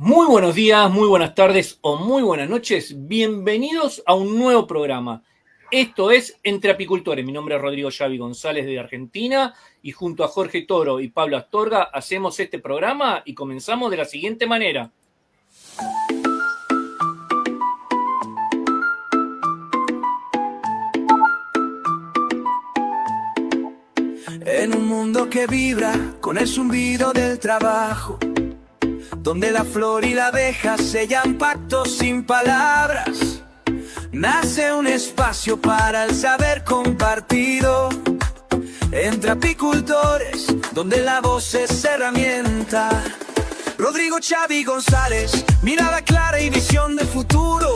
Muy buenos días, muy buenas tardes o muy buenas noches. Bienvenidos a un nuevo programa. Esto es Entre Apicultores. Mi nombre es Rodrigo Xavi González de Argentina y junto a Jorge Toro y Pablo Astorga hacemos este programa y comenzamos de la siguiente manera. En un mundo que vibra con el zumbido del trabajo, donde la flor y la abeja sellan pactos sin palabras, nace un espacio para el saber compartido. Entre apicultores, donde la voz es herramienta. Rodrigo Xavi González, mirada clara y visión de futuro.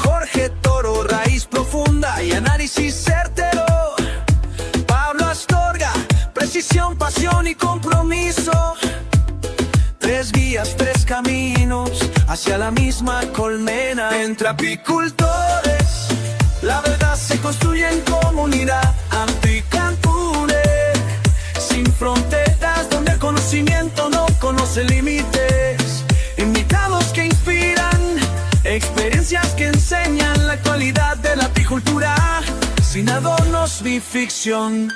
Jorge Toro, raíz profunda y análisis certero. Pablo Astorga, precisión, pasión y compromiso. Tres vías, tres caminos hacia la misma colmena. Entre apicultores, la verdad se construye en comunidad. Apicantune, sin fronteras, donde el conocimiento no conoce límites. Invitados que inspiran, experiencias que enseñan la actualidad de la apicultura, sin adornos ni ficción.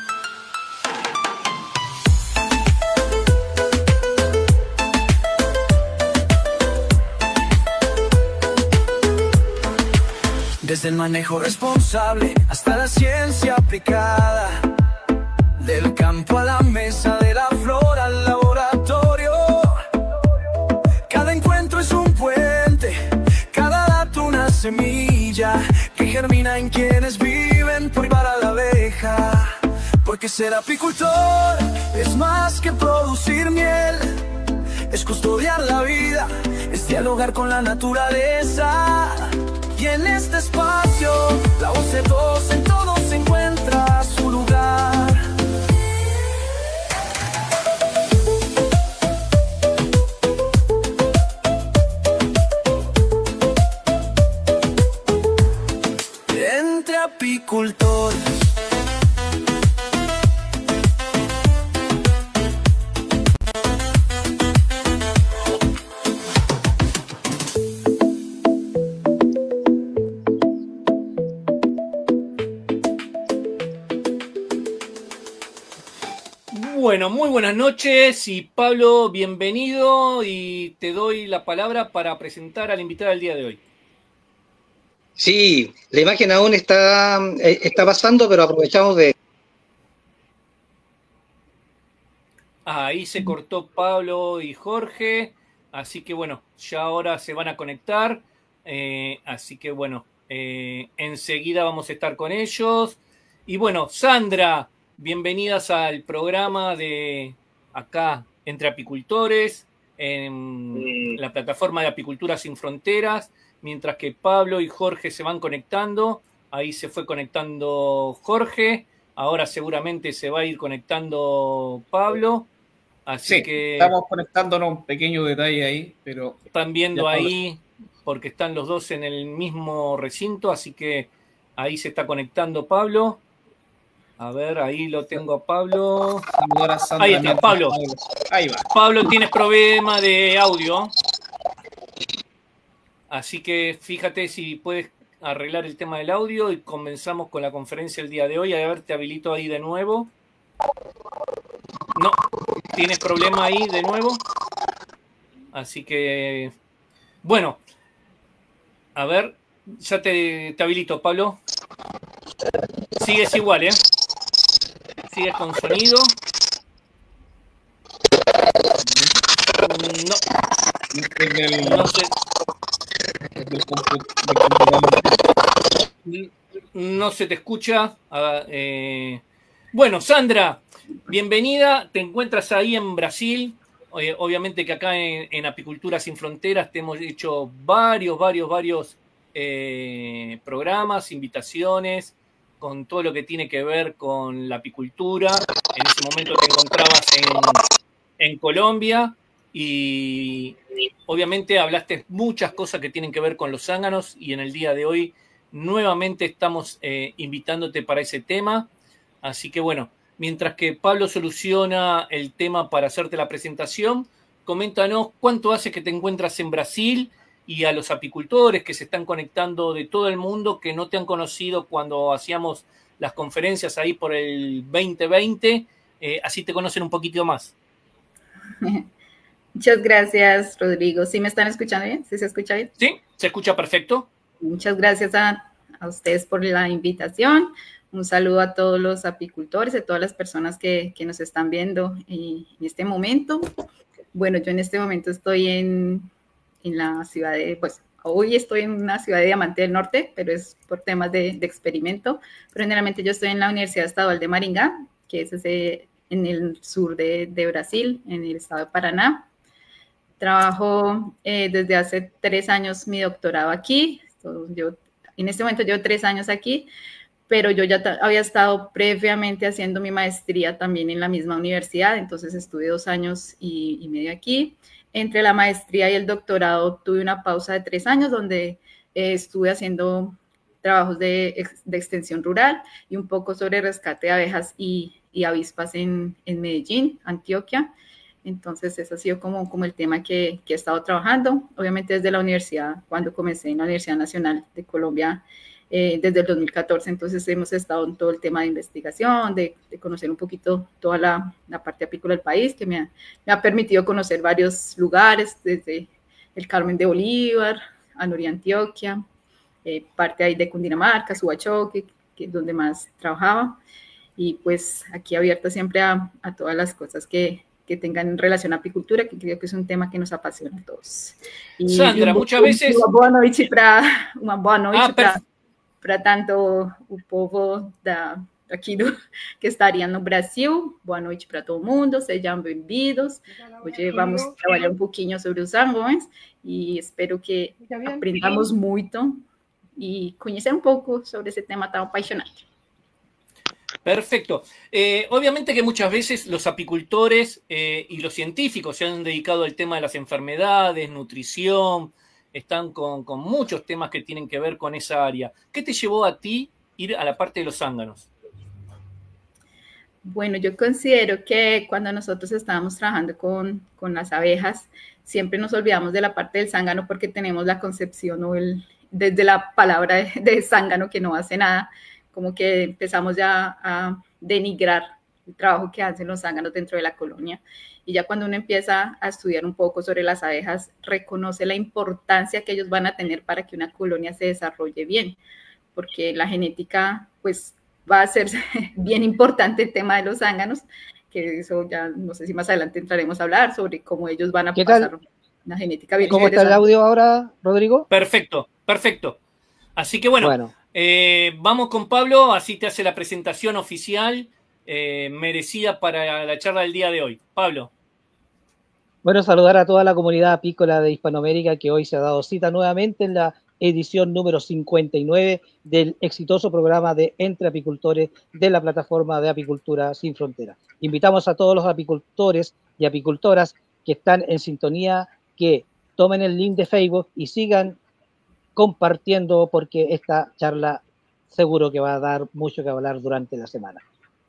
Desde el manejo responsable hasta la ciencia aplicada, del campo a la mesa, de la flor al laboratorio. Cada encuentro es un puente, cada dato una semilla que germina en quienes viven por y para la abeja. Porque ser apicultor es más que producir miel, es custodiar la vida, es dialogar con la naturaleza. Y en este espacio, la voz de todos en todos encuentra su lugar. Entre apicultores. Bueno, muy buenas noches y Pablo, bienvenido y te doy la palabra para presentar al invitado del día de hoy. Sí, la imagen aún está pasando, pero aprovechamos de... Ahí se cortó Pablo y Jorge, así que bueno, ya ahora se van a conectar, así que bueno, enseguida vamos a estar con ellos. Y bueno, Sandra, bienvenidas al programa de acá, Entre Apicultores, en la plataforma de Apicultura Sin Fronteras, mientras que Pablo y Jorge se van conectando. Ahí se fue conectando Jorge, ahora seguramente se va a ir conectando Pablo. Así sí, que estamos conectándonos, un pequeño detalle ahí, pero... Están viendo ahí, porque están los dos en el mismo recinto, así que ahí se está conectando Pablo. A ver, ahí lo tengo a Pablo. Ahí está, Pablo. Ahí va. Pablo, tienes problema de audio. Así que fíjate si puedes arreglar el tema del audio y comenzamos con la conferencia el día de hoy. A ver, te habilito ahí de nuevo. No, tienes problema ahí de nuevo. Así que, bueno. A ver, ya te habilito, Pablo. Sigues igual, ¿eh? Sigues con sonido. No sé. No se te escucha. Bueno, Sandra, bienvenida. Te encuentras ahí en Brasil. Obviamente que acá en Apicultura Sin Fronteras te hemos hecho varios programas, invitaciones, con todo lo que tiene que ver con la apicultura. En ese momento te encontrabas en Colombia y obviamente hablaste muchas cosas que tienen que ver con los zánganos y en el día de hoy nuevamente estamos invitándote para ese tema. Así que bueno, mientras que Pablo soluciona el tema para hacerte la presentación, coméntanos cuánto hace que te encuentras en Brasil y a los apicultores que se están conectando de todo el mundo que no te han conocido cuando hacíamos las conferencias ahí por el 2020, así te conocen un poquito más. Muchas gracias, Rodrigo. ¿Sí me están escuchando bien? ¿Sí se escucha bien? Sí, se escucha perfecto. Muchas gracias a ustedes por la invitación. Un saludo a todos los apicultores, a todas las personas que nos están viendo en este momento. Bueno, yo en este momento estoy en la ciudad de, pues hoy estoy en una ciudad de Diamante del Norte, pero es por temas de experimento. Pero generalmente yo estoy en la Universidad Estadual de Maringá, que es en el sur de Brasil, en el estado de Paraná. Trabajo desde hace 3 años mi doctorado aquí. En este momento llevo 3 años aquí, pero yo ya había estado previamente haciendo mi maestría también en la misma universidad, entonces estuve 2 años y medio aquí. Entre la maestría y el doctorado tuve una pausa de 3 años donde estuve haciendo trabajos de extensión rural y un poco sobre rescate de abejas y avispas en Medellín, Antioquia. Entonces, ese ha sido como el tema que he estado trabajando. Obviamente desde la universidad, cuando comencé en la Universidad Nacional de Colombia, desde el 2014, entonces hemos estado en todo el tema de investigación, de conocer un poquito toda la parte apícola del país, que me ha permitido conocer varios lugares, desde el Carmen de Bolívar, a Nori, Antioquia, parte ahí de Cundinamarca, Subachoque, que es donde más trabajaba. Y pues aquí abierta siempre a todas las cosas que tengan relación a apicultura, que creo que es un tema que nos apasiona a todos. Sandra, muchas veces... Uma boa noite para tanto o povo aqui que estaria no Brasil. Boa noite para todo mundo, sejam bem-vindos. Hoje vamos trabalhar um pouquinho sobre os zangões e espero que aprendamos muito e conhecer um pouco sobre ese tema tan apasionante. Perfecto. Obviamente que muchas veces los apicultores y los científicos se han dedicado al tema de las enfermedades, nutrición, están con muchos temas que tienen que ver con esa área. ¿Qué te llevó a ti ir a la parte de los zánganos? Bueno, yo considero que cuando nosotros estábamos trabajando con las abejas, siempre nos olvidamos de la parte del zángano porque tenemos la concepción desde la palabra de zángano que no hace nada, como que empezamos ya a denigrar el trabajo que hacen los zánganos dentro de la colonia. Y ya cuando uno empieza a estudiar un poco sobre las abejas, reconoce la importancia que ellos van a tener para que una colonia se desarrolle bien, porque la genética, pues, va a ser bien importante el tema de los zánganos, que eso ya, no sé si más adelante entraremos a hablar sobre cómo ellos van a pasar una genética bien. ¿Cómo está el audio ahora, Rodrigo? Perfecto, perfecto. Así que bueno. Vamos con Pablo, así te hace la presentación oficial merecida para la charla del día de hoy. Pablo. Bueno, saludar a toda la comunidad apícola de Hispanoamérica que hoy se ha dado cita nuevamente en la edición número 59 del exitoso programa de Entre Apicultores de la plataforma de Apicultura Sin Fronteras. Invitamos a todos los apicultores y apicultoras que están en sintonía que tomen el link de Facebook y sigan compartiendo porque esta charla seguro que va a dar mucho que hablar durante la semana.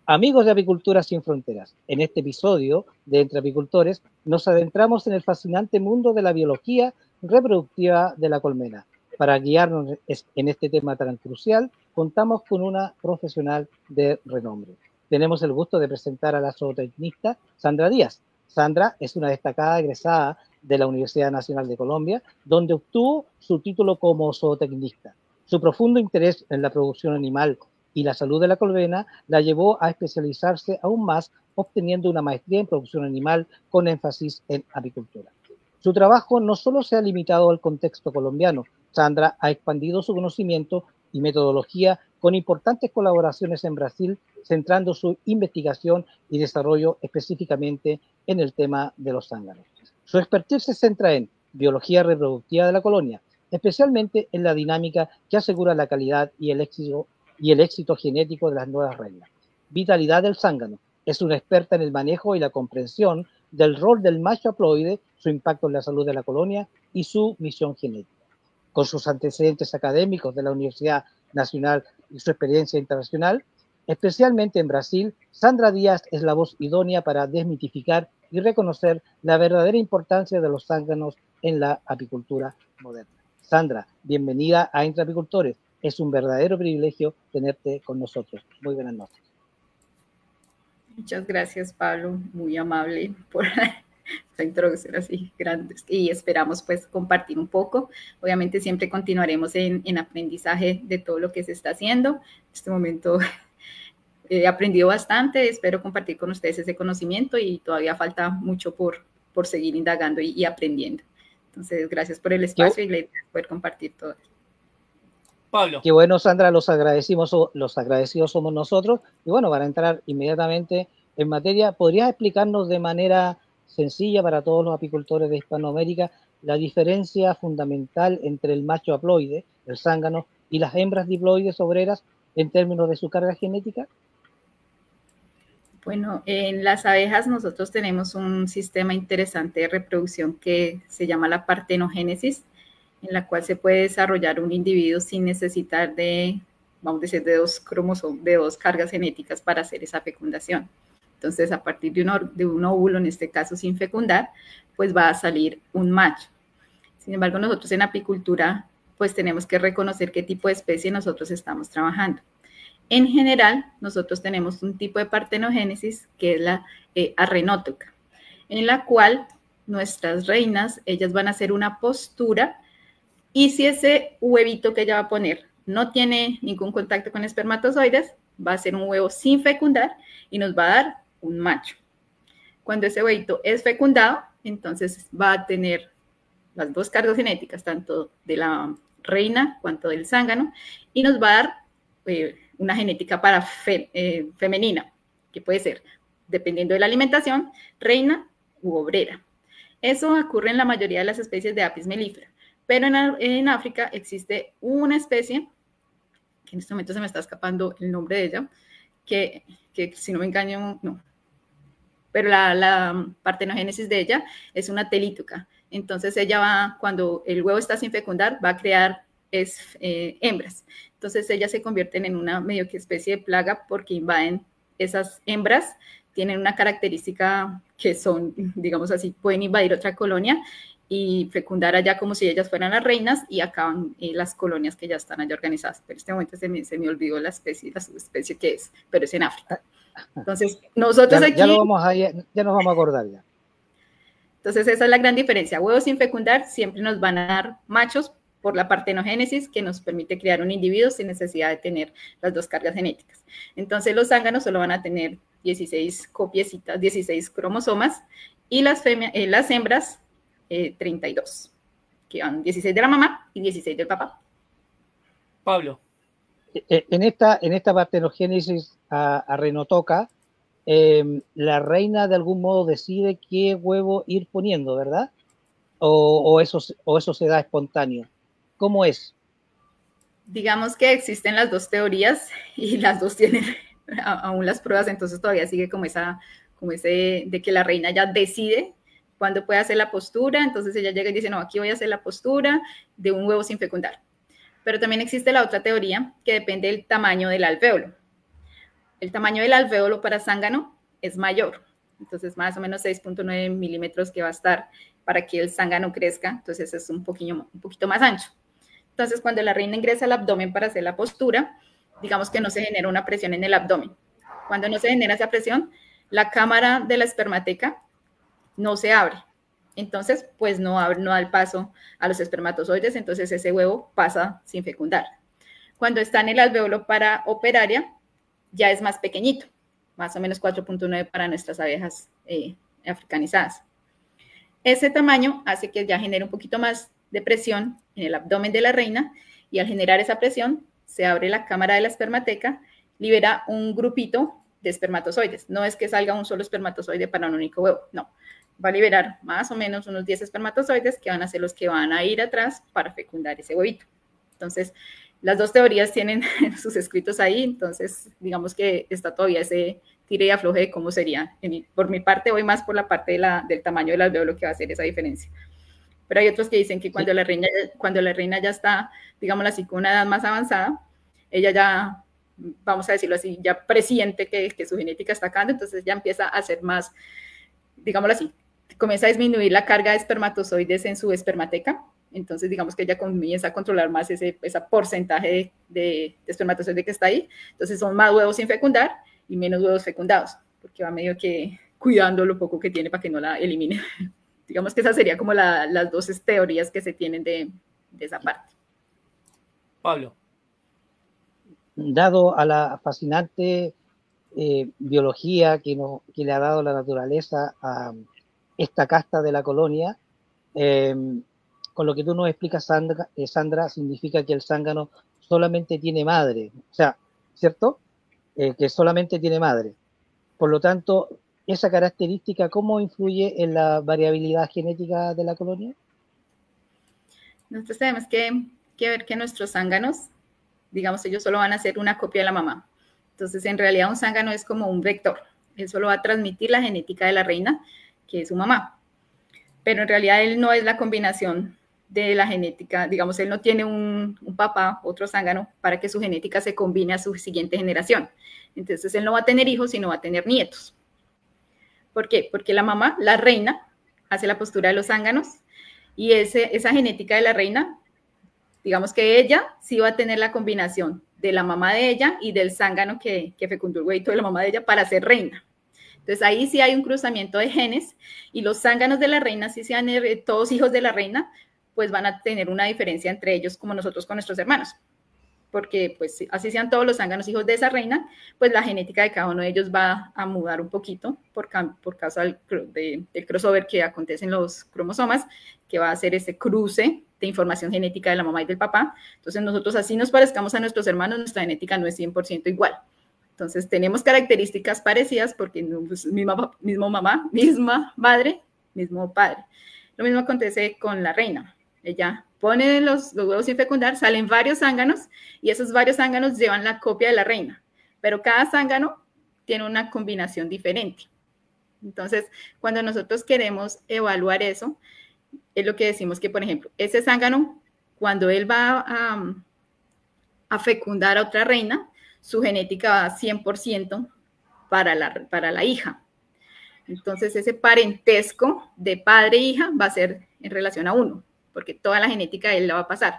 Amigos de Apicultura Sin Fronteras, en este episodio de Entre Apicultores nos adentramos en el fascinante mundo de la biología reproductiva de la colmena. Para guiarnos en este tema tan crucial, contamos con una profesional de renombre. Tenemos el gusto de presentar a la zootecnista Sandra Díaz. Sandra es una destacada egresada de la Universidad Nacional de Colombia, donde obtuvo su título como zootecnista. Su profundo interés en la producción animal y la salud de la colmena la llevó a especializarse aún más, obteniendo una maestría en producción animal con énfasis en apicultura. Su trabajo no solo se ha limitado al contexto colombiano. Sandra ha expandido su conocimiento y metodología con importantes colaboraciones en Brasil, centrando su investigación y desarrollo específicamente en el tema de los zánganos. Su expertise se centra en biología reproductiva de la colonia, especialmente en la dinámica que asegura la calidad y el éxito genético de las nuevas reinas. Vitalidad del zángano. Es una experta en el manejo y la comprensión del rol del macho haploide, su impacto en la salud de la colonia y su misión genética. Con sus antecedentes académicos de la Universidad Nacional y su experiencia internacional, especialmente en Brasil, Sandra Díaz es la voz idónea para desmitificar y reconocer la verdadera importancia de los zánganos en la apicultura moderna. Sandra, bienvenida a Entre Apicultores. Es un verdadero privilegio tenerte con nosotros. Muy buenas noches. Muchas gracias, Pablo, muy amable por esta introducción así grande, y esperamos pues compartir un poco. Obviamente siempre continuaremos en aprendizaje de todo lo que se está haciendo. En este momento he aprendido bastante, espero compartir con ustedes ese conocimiento y todavía falta mucho por seguir indagando y aprendiendo. Entonces, gracias por el espacio y la idea de poder compartir todo. Pablo. Qué bueno, Sandra, los agradecidos somos nosotros. Y bueno, para entrar inmediatamente en materia, ¿podrías explicarnos de manera sencilla para todos los apicultores de Hispanoamérica la diferencia fundamental entre el macho haploide, el zángano, y las hembras diploides obreras en términos de su carga genética? Bueno, en las abejas nosotros tenemos un sistema interesante de reproducción que se llama la partenogénesis, en la cual se puede desarrollar un individuo sin necesitar de, vamos a decir, de dos cargas genéticas para hacer esa fecundación. Entonces, a partir de un óvulo, en este caso sin fecundar, pues va a salir un macho. Sin embargo, nosotros en apicultura, pues tenemos que reconocer qué tipo de especie nosotros estamos trabajando. En general, nosotros tenemos un tipo de partenogénesis que es la arrenótica, en la cual nuestras reinas, ellas van a hacer una postura. Y si ese huevito que ella va a poner no tiene ningún contacto con espermatozoides, va a ser un huevo sin fecundar y nos va a dar un macho. Cuando ese huevito es fecundado, entonces va a tener las dos cargas genéticas, tanto de la reina cuanto del zángano, y nos va a dar una genética para femenina, que puede ser, dependiendo de la alimentación, reina u obrera. Eso ocurre en la mayoría de las especies de Apis mellifera. Pero en África existe una especie, que en este momento se me está escapando el nombre de ella, que si no me engaño, no. Pero la partenogénesis de ella es una telítuca. Entonces ella va, cuando el huevo está sin fecundar, va a crear hembras. Entonces ellas se convierten en una medio que especie de plaga porque invaden esas hembras, tienen una característica que son, digamos así, pueden invadir otra colonia y fecundar allá como si ellas fueran las reinas y acaban las colonias que ya están allá organizadas. Pero en este momento se me olvidó la subespecie que es, pero es en África. Entonces, nosotros aquí... Ya nos vamos a acordar ya. Entonces, esa es la gran diferencia. Huevos sin fecundar siempre nos van a dar machos por la partenogénesis que nos permite crear un individuo sin necesidad de tener las dos cargas genéticas. Entonces, los zánganos solo van a tener 16 copiecitas, 16 cromosomas y las hembras 32, que van 16 de la mamá y 16 del papá. Pablo. En esta partenogénesis arrenotoca, la reina de algún modo decide qué huevo ir poniendo, ¿verdad? O eso se da espontáneo. ¿Cómo es? Digamos que existen las dos teorías y las dos tienen aún las pruebas, entonces todavía sigue como ese de que la reina ya decide cuándo puede hacer la postura. Entonces ella llega y dice, no, aquí voy a hacer la postura de un huevo sin fecundar. Pero también existe la otra teoría que depende del tamaño del alvéolo. El tamaño del alvéolo para zángano es mayor, entonces más o menos 6.9 milímetros que va a estar para que el zángano crezca, entonces es un poquito más ancho. Entonces cuando la reina ingresa al abdomen para hacer la postura, digamos que no se genera una presión en el abdomen. Cuando no se genera esa presión, la cámara de la espermateca no se abre. Entonces, pues no da el paso a los espermatozoides, entonces ese huevo pasa sin fecundar. Cuando está en el alvéolo para operaria, ya es más pequeñito, más o menos 4.9 para nuestras abejas africanizadas. Ese tamaño hace que ya genere un poquito más de presión en el abdomen de la reina y al generar esa presión se abre la cámara de la espermateca, libera un grupito de espermatozoides. No es que salga un solo espermatozoide para un único huevo, no. Va a liberar más o menos unos 10 espermatozoides que van a ser los que van a ir atrás para fecundar ese huevito. Entonces, las dos teorías tienen sus escritos ahí, entonces digamos que está todavía ese tire y afloje de cómo sería. Por mi parte, voy más por la parte del tamaño del alvéolo que va a hacer esa diferencia. Pero hay otros que dicen que cuando la reina ya está, digámoslo así, con una edad más avanzada, ella ya, vamos a decirlo así, ya presiente que su genética está acá, entonces ya empieza a hacer más digámoslo así, comienza a disminuir la carga de espermatozoides en su espermateca. Entonces, digamos que ella comienza a controlar más ese porcentaje de espermatozoide que está ahí. Entonces, son más huevos sin fecundar y menos huevos fecundados, porque va medio que cuidando lo poco que tiene para que no la elimine. Digamos que esa sería como las dos teorías que se tienen de esa parte. Pablo. Dado a la fascinante biología que le ha dado la naturaleza a esta casta de la colonia, con lo que tú nos explicas, Sandra, significa que el zángano solamente tiene madre, o sea, ¿cierto? Que solamente tiene madre. Por lo tanto, esa característica, ¿cómo influye en la variabilidad genética de la colonia? Nosotros tenemos que ver que nuestros zánganos, digamos, ellos solo van a ser una copia de la mamá. Entonces, en realidad, un zángano es como un vector. Él solo va a transmitir la genética de la reina, que es su mamá. Pero en realidad, él no es la combinación de la genética. Digamos, él no tiene un papá, otro zángano, para que su genética se combine a su siguiente generación. Entonces, él no va a tener hijos, sino va a tener nietos. ¿Por qué? Porque la mamá, la reina, hace la postura de los zánganos y esa genética de la reina, digamos que ella sí va a tener la combinación de la mamá de ella y del zángano que fecundó el huevito de la mamá de ella para ser reina. Entonces ahí sí hay un cruzamiento de genes y los zánganos de la reina, si sean todos hijos de la reina, pues van a tener una diferencia entre ellos como nosotros con nuestros hermanos. Porque pues así sean todos los zánganos hijos de esa reina, pues la genética de cada uno de ellos va a mudar un poquito por causa del crossover que acontece en los cromosomas, que va a hacer ese cruce de información genética de la mamá y del papá. Entonces nosotros así nos parezcamos a nuestros hermanos, nuestra genética no es 100% igual. Entonces tenemos características parecidas porque pues, misma mamá, misma madre, mismo padre. Lo mismo acontece con la reina. Ella pone los huevos sin fecundar, salen varios zánganos y esos varios zánganos llevan la copia de la reina, pero cada zángano tiene una combinación diferente. Entonces, cuando nosotros queremos evaluar eso, es lo que decimos que, por ejemplo, ese zángano, cuando él va a fecundar a otra reina, su genética va 100% para la hija. Entonces, ese parentesco de padre e hija va a ser en relación a uno, porque toda la genética de él la va a pasar,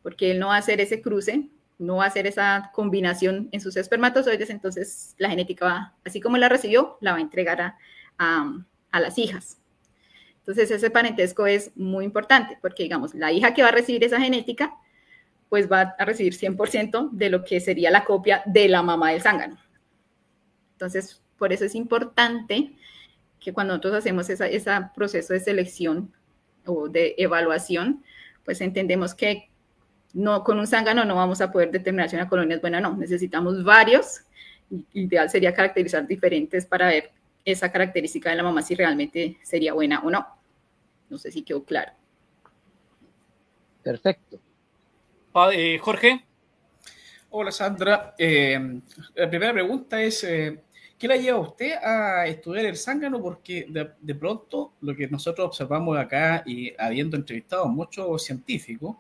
porque él no va a hacer ese cruce, no va a hacer esa combinación en sus espermatozoides, entonces la genética va, así como la recibió, la va a entregar a las hijas. Entonces ese parentesco es muy importante, porque digamos, la hija que va a recibir esa genética, pues va a recibir 100% de lo que sería la copia de la mamá del zángano. Entonces, por eso es importante que cuando nosotros hacemos ese proceso de selección o de evaluación, pues entendemos que no, con un zángano no vamos a poder determinar si una colonia es buena o no. Necesitamos varios. Ideal sería caracterizar diferentes para ver esa característica de la mamá si realmente sería buena o no. No sé si quedó claro. Perfecto. Jorge. Hola, Sandra. La primera pregunta es, ¿qué la lleva a usted a estudiar el zángano? Porque de pronto lo que nosotros observamos acá y habiendo entrevistado a muchos científicos,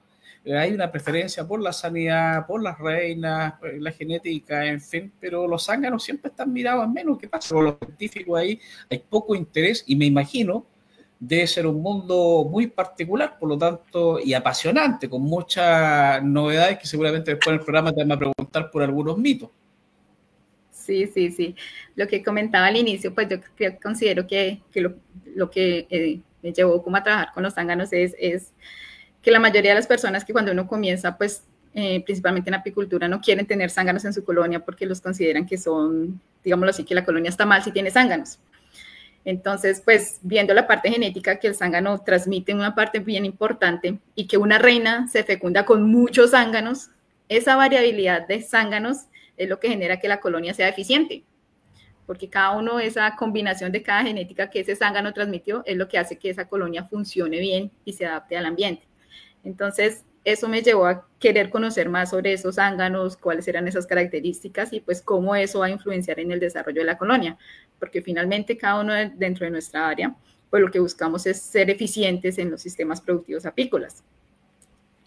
hay una preferencia por la sanidad, por las reinas, la genética, en fin, pero los zánganos siempre están mirados en menos. ¿Qué pasa con los científicos ahí? Hay poco interés y me imagino debe ser un mundo muy particular, por lo tanto, y apasionante, con muchas novedades que seguramente después en el programa te van a preguntar por algunos mitos. Sí. Lo que comentaba al inicio, pues yo considero que lo que me llevó como a trabajar con los zánganos es que la mayoría de las personas que cuando uno comienza, pues principalmente en apicultura, no quieren tener zánganos en su colonia porque los consideran que son, digámoslo así, que la colonia está mal si tiene zánganos. Entonces, pues viendo la parte genética que el zángano transmite una parte bien importante y que una reina se fecunda con muchos zánganos, esa variabilidad de zánganos es lo que genera que la colonia sea eficiente, porque cada uno, esa combinación de cada genética que ese zángano transmitió es lo que hace que esa colonia funcione bien y se adapte al ambiente. Entonces, eso me llevó a querer conocer más sobre esos zánganos, cuáles eran esas características y pues cómo eso va a influenciar en el desarrollo de la colonia, porque finalmente cada uno dentro de nuestra área, pues lo que buscamos es ser eficientes en los sistemas productivos apícolas.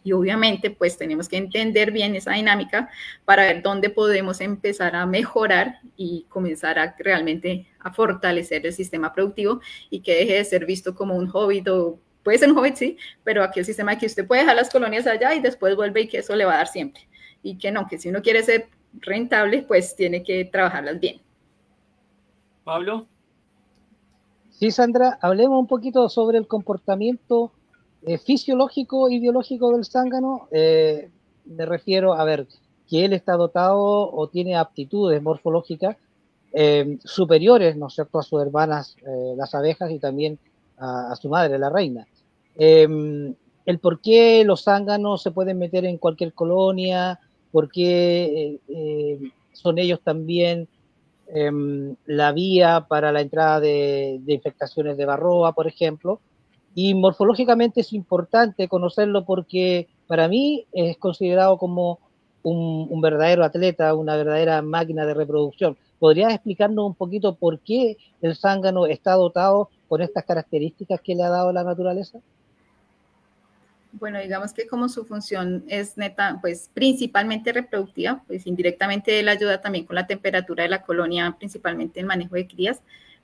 Y obviamente pues tenemos que entender bien esa dinámica para ver dónde podemos empezar a mejorar y comenzar a realmente a fortalecer el sistema productivo y que deje de ser visto como un hobbit, o puede ser un hobbit, sí, pero aquí el sistema de que usted puede dejar las colonias allá y después vuelve y que eso le va a dar siempre. Y que no, que si uno quiere ser rentable, pues tiene que trabajarlas bien. Pablo. Sí, Sandra, hablemos un poquito sobre el comportamiento fisiológico y biológico del zángano. Me refiero a ver que él está dotado o tiene aptitudes morfológicas superiores, ¿no es cierto?, a sus hermanas, las abejas, y también a su madre, la reina. El por qué los zánganos se pueden meter en cualquier colonia, por qué son ellos también la vía para la entrada de infectaciones de varroa, por ejemplo. Y morfológicamente es importante conocerlo porque para mí es considerado como un verdadero atleta, una verdadera máquina de reproducción. ¿Podrías explicarnos un poquito por qué el zángano está dotado con estas características que le ha dado la naturaleza? Bueno, digamos que como su función es neta, pues principalmente reproductiva, pues indirectamente él ayuda también con la temperatura de la colonia, principalmente el manejo de crías,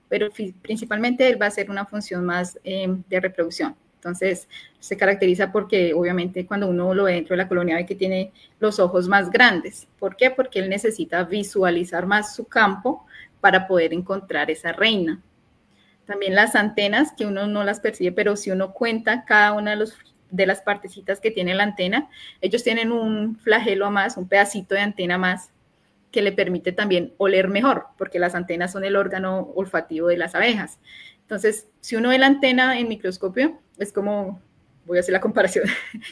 pero principalmente él va a hacer una función más de reproducción. Entonces, se caracteriza porque obviamente cuando uno lo ve dentro de la colonia ve que tiene los ojos más grandes. ¿Por qué? Porque él necesita visualizar más su campo para poder encontrar esa reina. También las antenas, que uno no las percibe, pero si uno cuenta cada una de las partecitas que tiene la antena, ellos tienen un flagelo más, un pedacito de antena más, que le permite también oler mejor, porque las antenas son el órgano olfativo de las abejas. Entonces, si uno ve la antena en microscopio, es como, voy a hacer la comparación,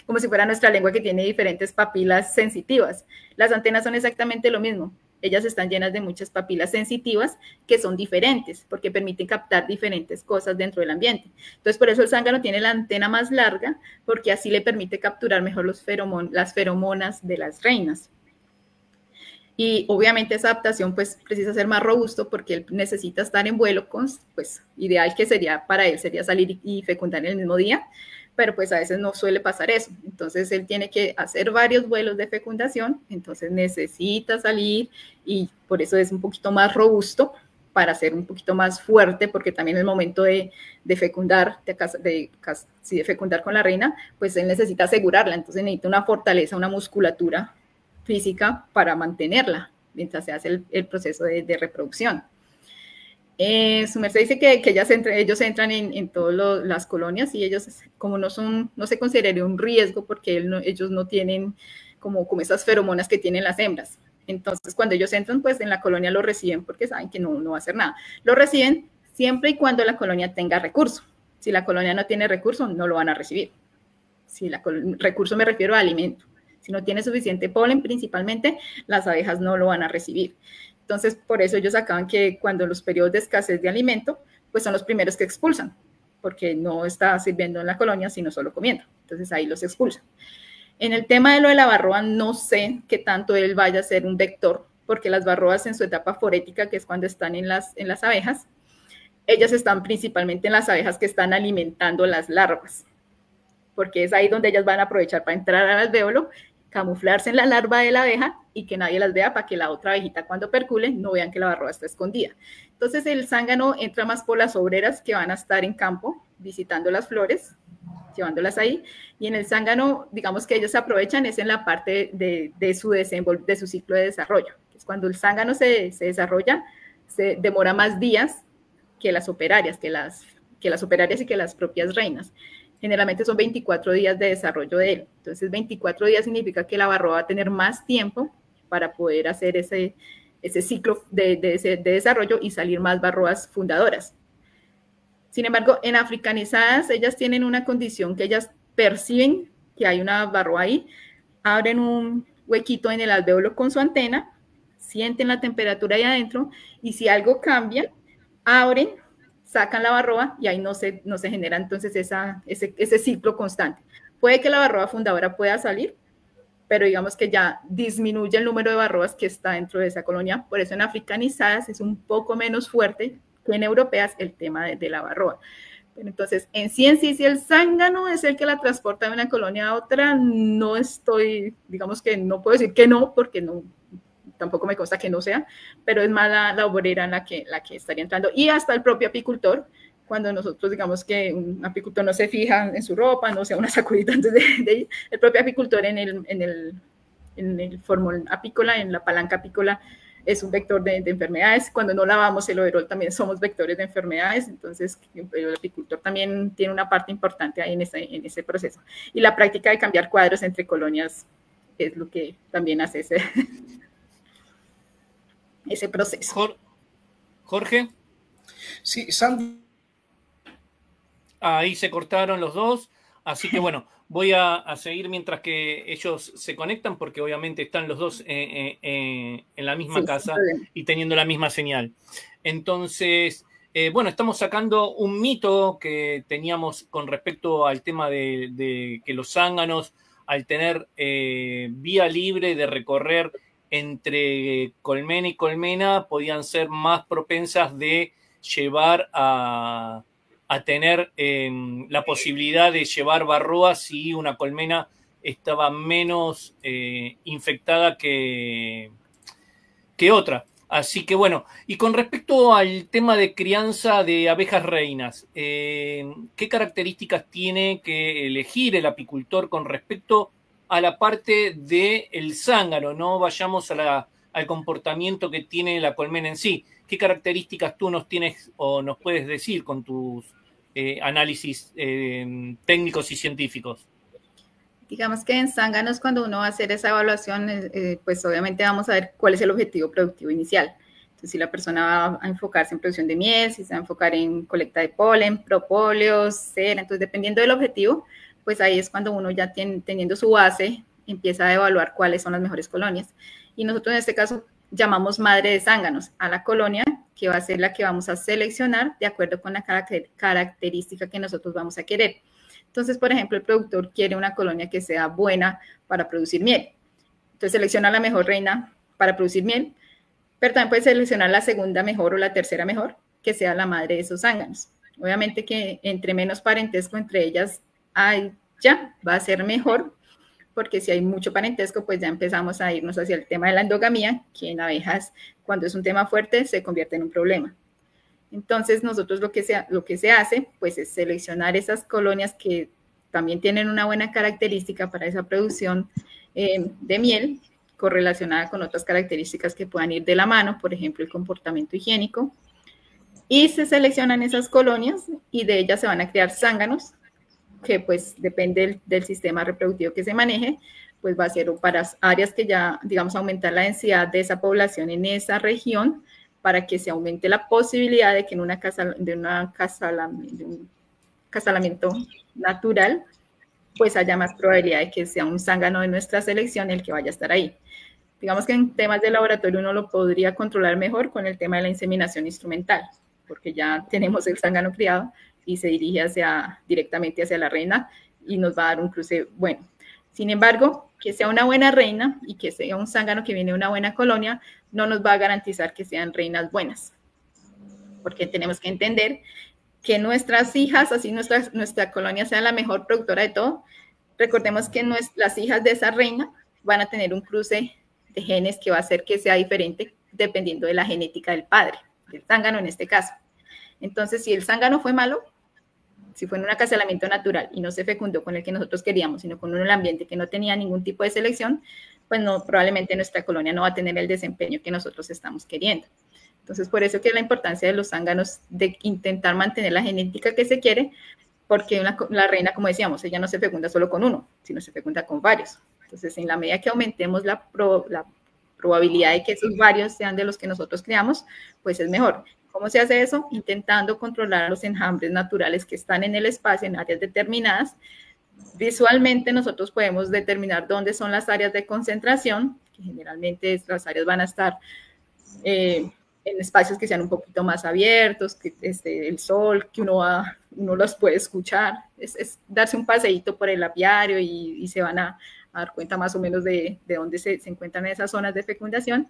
como si fuera nuestra lengua que tiene diferentes papilas sensitivas. Las antenas son exactamente lo mismo. Ellas están llenas de muchas papilas sensitivas que son diferentes, porque permiten captar diferentes cosas dentro del ambiente. Entonces, por eso el zángano tiene la antena más larga, porque así le permite capturar mejor las feromonas de las reinas. Y obviamente esa adaptación pues precisa ser más robusto porque él necesita estar en vuelo, pues ideal que sería para él sería salir y fecundar en el mismo día, pero pues a veces no suele pasar eso. Entonces él tiene que hacer varios vuelos de fecundación, entonces necesita salir y por eso es un poquito más robusto para ser un poquito más fuerte, porque también en el momento de fecundar, de fecundar con la reina, pues él necesita asegurarla, entonces necesita una fortaleza, una musculatura física para mantenerla mientras se hace el proceso de reproducción. Su merced dice que ellos entran en todas las colonias y ellos como no se consideraría un riesgo porque ellos no tienen como esas feromonas que tienen las hembras. Entonces cuando ellos entran pues en la colonia lo reciben porque saben que no va a hacer nada. Lo reciben siempre y cuando la colonia tenga recurso. Si la colonia no tiene recurso no lo van a recibir. Si recurso me refiero a alimento. Si no tiene suficiente polen, principalmente, las abejas no lo van a recibir. Entonces, por eso ellos acaban que cuando los periodos de escasez de alimento, pues son los primeros que expulsan, porque no está sirviendo en la colonia, sino solo comiendo. Entonces, ahí los expulsan. En el tema de lo de la varroa, no sé qué tanto él vaya a ser un vector, porque las varroas en su etapa forética, que es cuando están en las abejas, ellas están principalmente en las abejas que están alimentando las larvas, porque es ahí donde ellas van a aprovechar para entrar al alvéolo, camuflarse en la larva de la abeja y que nadie las vea para que la otra abejita cuando percule no vean que la varroa está escondida. Entonces el zángano entra más por las obreras que van a estar en campo visitando las flores, llevándolas ahí, y en el zángano, digamos que ellos aprovechan es en la parte de su ciclo de desarrollo. Es cuando el zángano se desarrolla, se demora más días que las operarias, que las operarias y que las propias reinas. Generalmente son 24 días de desarrollo de él. Entonces, 24 días significa que la varroa va a tener más tiempo para poder hacer ese ciclo de desarrollo y salir más varroas fundadoras. Sin embargo, en africanizadas, ellas tienen una condición que ellas perciben que hay una varroa ahí, abren un huequito en el alvéolo con su antena, sienten la temperatura ahí adentro y si algo cambia, abren, sacan la varroa y ahí no se genera entonces ese ciclo constante. Puede que la varroa fundadora pueda salir, pero digamos que ya disminuye el número de varroas que está dentro de esa colonia. Por eso en africanizadas es un poco menos fuerte que en europeas el tema de la varroa. Pero entonces, en sí, si el zángano es el que la transporta de una colonia a otra, no estoy, digamos que no puedo decir que no, porque no, tampoco me consta que no sea, pero es más la obrera la que estaría entrando. Y hasta el propio apicultor, cuando nosotros digamos que un apicultor no se fija en su ropa, no sea una sacudita antes de ir, el propio apicultor en el formol apícola, en la palanca apícola, es un vector de enfermedades. Cuando no lavamos el overol también somos vectores de enfermedades, entonces el apicultor también tiene una parte importante ahí en ese proceso. Y la práctica de cambiar cuadros entre colonias es lo que también hace ese proceso. Jorge. Sí, Sandy. Ahí se cortaron los dos, así que bueno, voy a seguir mientras que ellos se conectan, porque obviamente están los dos en la misma casa y teniendo la misma señal. Entonces, bueno, estamos sacando un mito que teníamos con respecto al tema de que los zánganos, al tener vía libre de recorrer entre colmena y colmena, podían ser más propensas de llevar a tener la posibilidad de llevar varroa si una colmena estaba menos infectada que otra. Así que bueno, y con respecto al tema de crianza de abejas reinas, ¿qué características tiene que elegir el apicultor con respecto a la parte del zángano? No vayamos al comportamiento que tiene la colmena en sí. ¿Qué características tú nos tienes o nos puedes decir con tus análisis técnicos y científicos? Digamos que en zánganos, cuando uno va a hacer esa evaluación, pues obviamente vamos a ver cuál es el objetivo productivo inicial. Entonces, si la persona va a enfocarse en producción de miel, si se va a enfocar en colecta de polen, propóleos, cera, entonces dependiendo del objetivo, pues ahí es cuando uno ya teniendo su base, empieza a evaluar cuáles son las mejores colonias. Y nosotros en este caso llamamos madre de zánganos a la colonia, que va a ser la que vamos a seleccionar de acuerdo con la característica que nosotros vamos a querer. Entonces, por ejemplo, el productor quiere una colonia que sea buena para producir miel. Entonces, selecciona la mejor reina para producir miel, pero también puede seleccionar la segunda mejor o la tercera mejor, que sea la madre de esos zánganos. Obviamente que entre menos parentesco entre ellas haya, va a ser mejor, porque si hay mucho parentesco, pues ya empezamos a irnos hacia el tema de la endogamía, que en abejas, cuando es un tema fuerte, se convierte en un problema. Entonces, nosotros lo que se hace, pues es seleccionar esas colonias que también tienen una buena característica para esa producción de miel, correlacionada con otras características que puedan ir de la mano, por ejemplo, el comportamiento higiénico. Y se seleccionan esas colonias y de ellas se van a crear zánganos, que pues depende del sistema reproductivo que se maneje, pues va a ser para áreas que ya, digamos, aumentar la densidad de esa población en esa región, para que se aumente la posibilidad de que en un acasalamiento natural, pues haya más probabilidad de que sea un zángano de nuestra selección el que vaya a estar ahí. Digamos que en temas de laboratorio uno lo podría controlar mejor con el tema de la inseminación instrumental, porque ya tenemos el zángano criado y se dirige directamente hacia la reina y nos va a dar un cruce bueno. Sin embargo, que sea una buena reina y que sea un zángano que viene de una buena colonia, no nos va a garantizar que sean reinas buenas, porque tenemos que entender que nuestras hijas, así nuestra colonia sea la mejor productora de todo, recordemos que las hijas de esa reina van a tener un cruce de genes que va a hacer que sea diferente dependiendo de la genética del padre, del zángano en este caso. Entonces, si el zángano fue malo, si fue en un acasalamiento natural y no se fecundó con el que nosotros queríamos, sino con un ambiente que no tenía ningún tipo de selección, pues no, probablemente nuestra colonia no va a tener el desempeño que nosotros estamos queriendo. Entonces, por eso que es la importancia de los zánganos de intentar mantener la genética que se quiere, porque la reina, como decíamos, ella no se fecunda solo con uno, sino se fecunda con varios. Entonces, en la medida que aumentemos la probabilidad de que esos varios sean de los que nosotros creamos, pues es mejor. ¿Cómo se hace eso? Intentando controlar los enjambres naturales que están en el espacio, en áreas determinadas. Visualmente nosotros podemos determinar dónde son las áreas de concentración, que generalmente las áreas van a estar en espacios que sean un poquito más abiertos, que el sol, que uno los puede escuchar. Es darse un paseíto por el apiario y se van a dar cuenta más o menos de dónde se encuentran esas zonas de fecundación.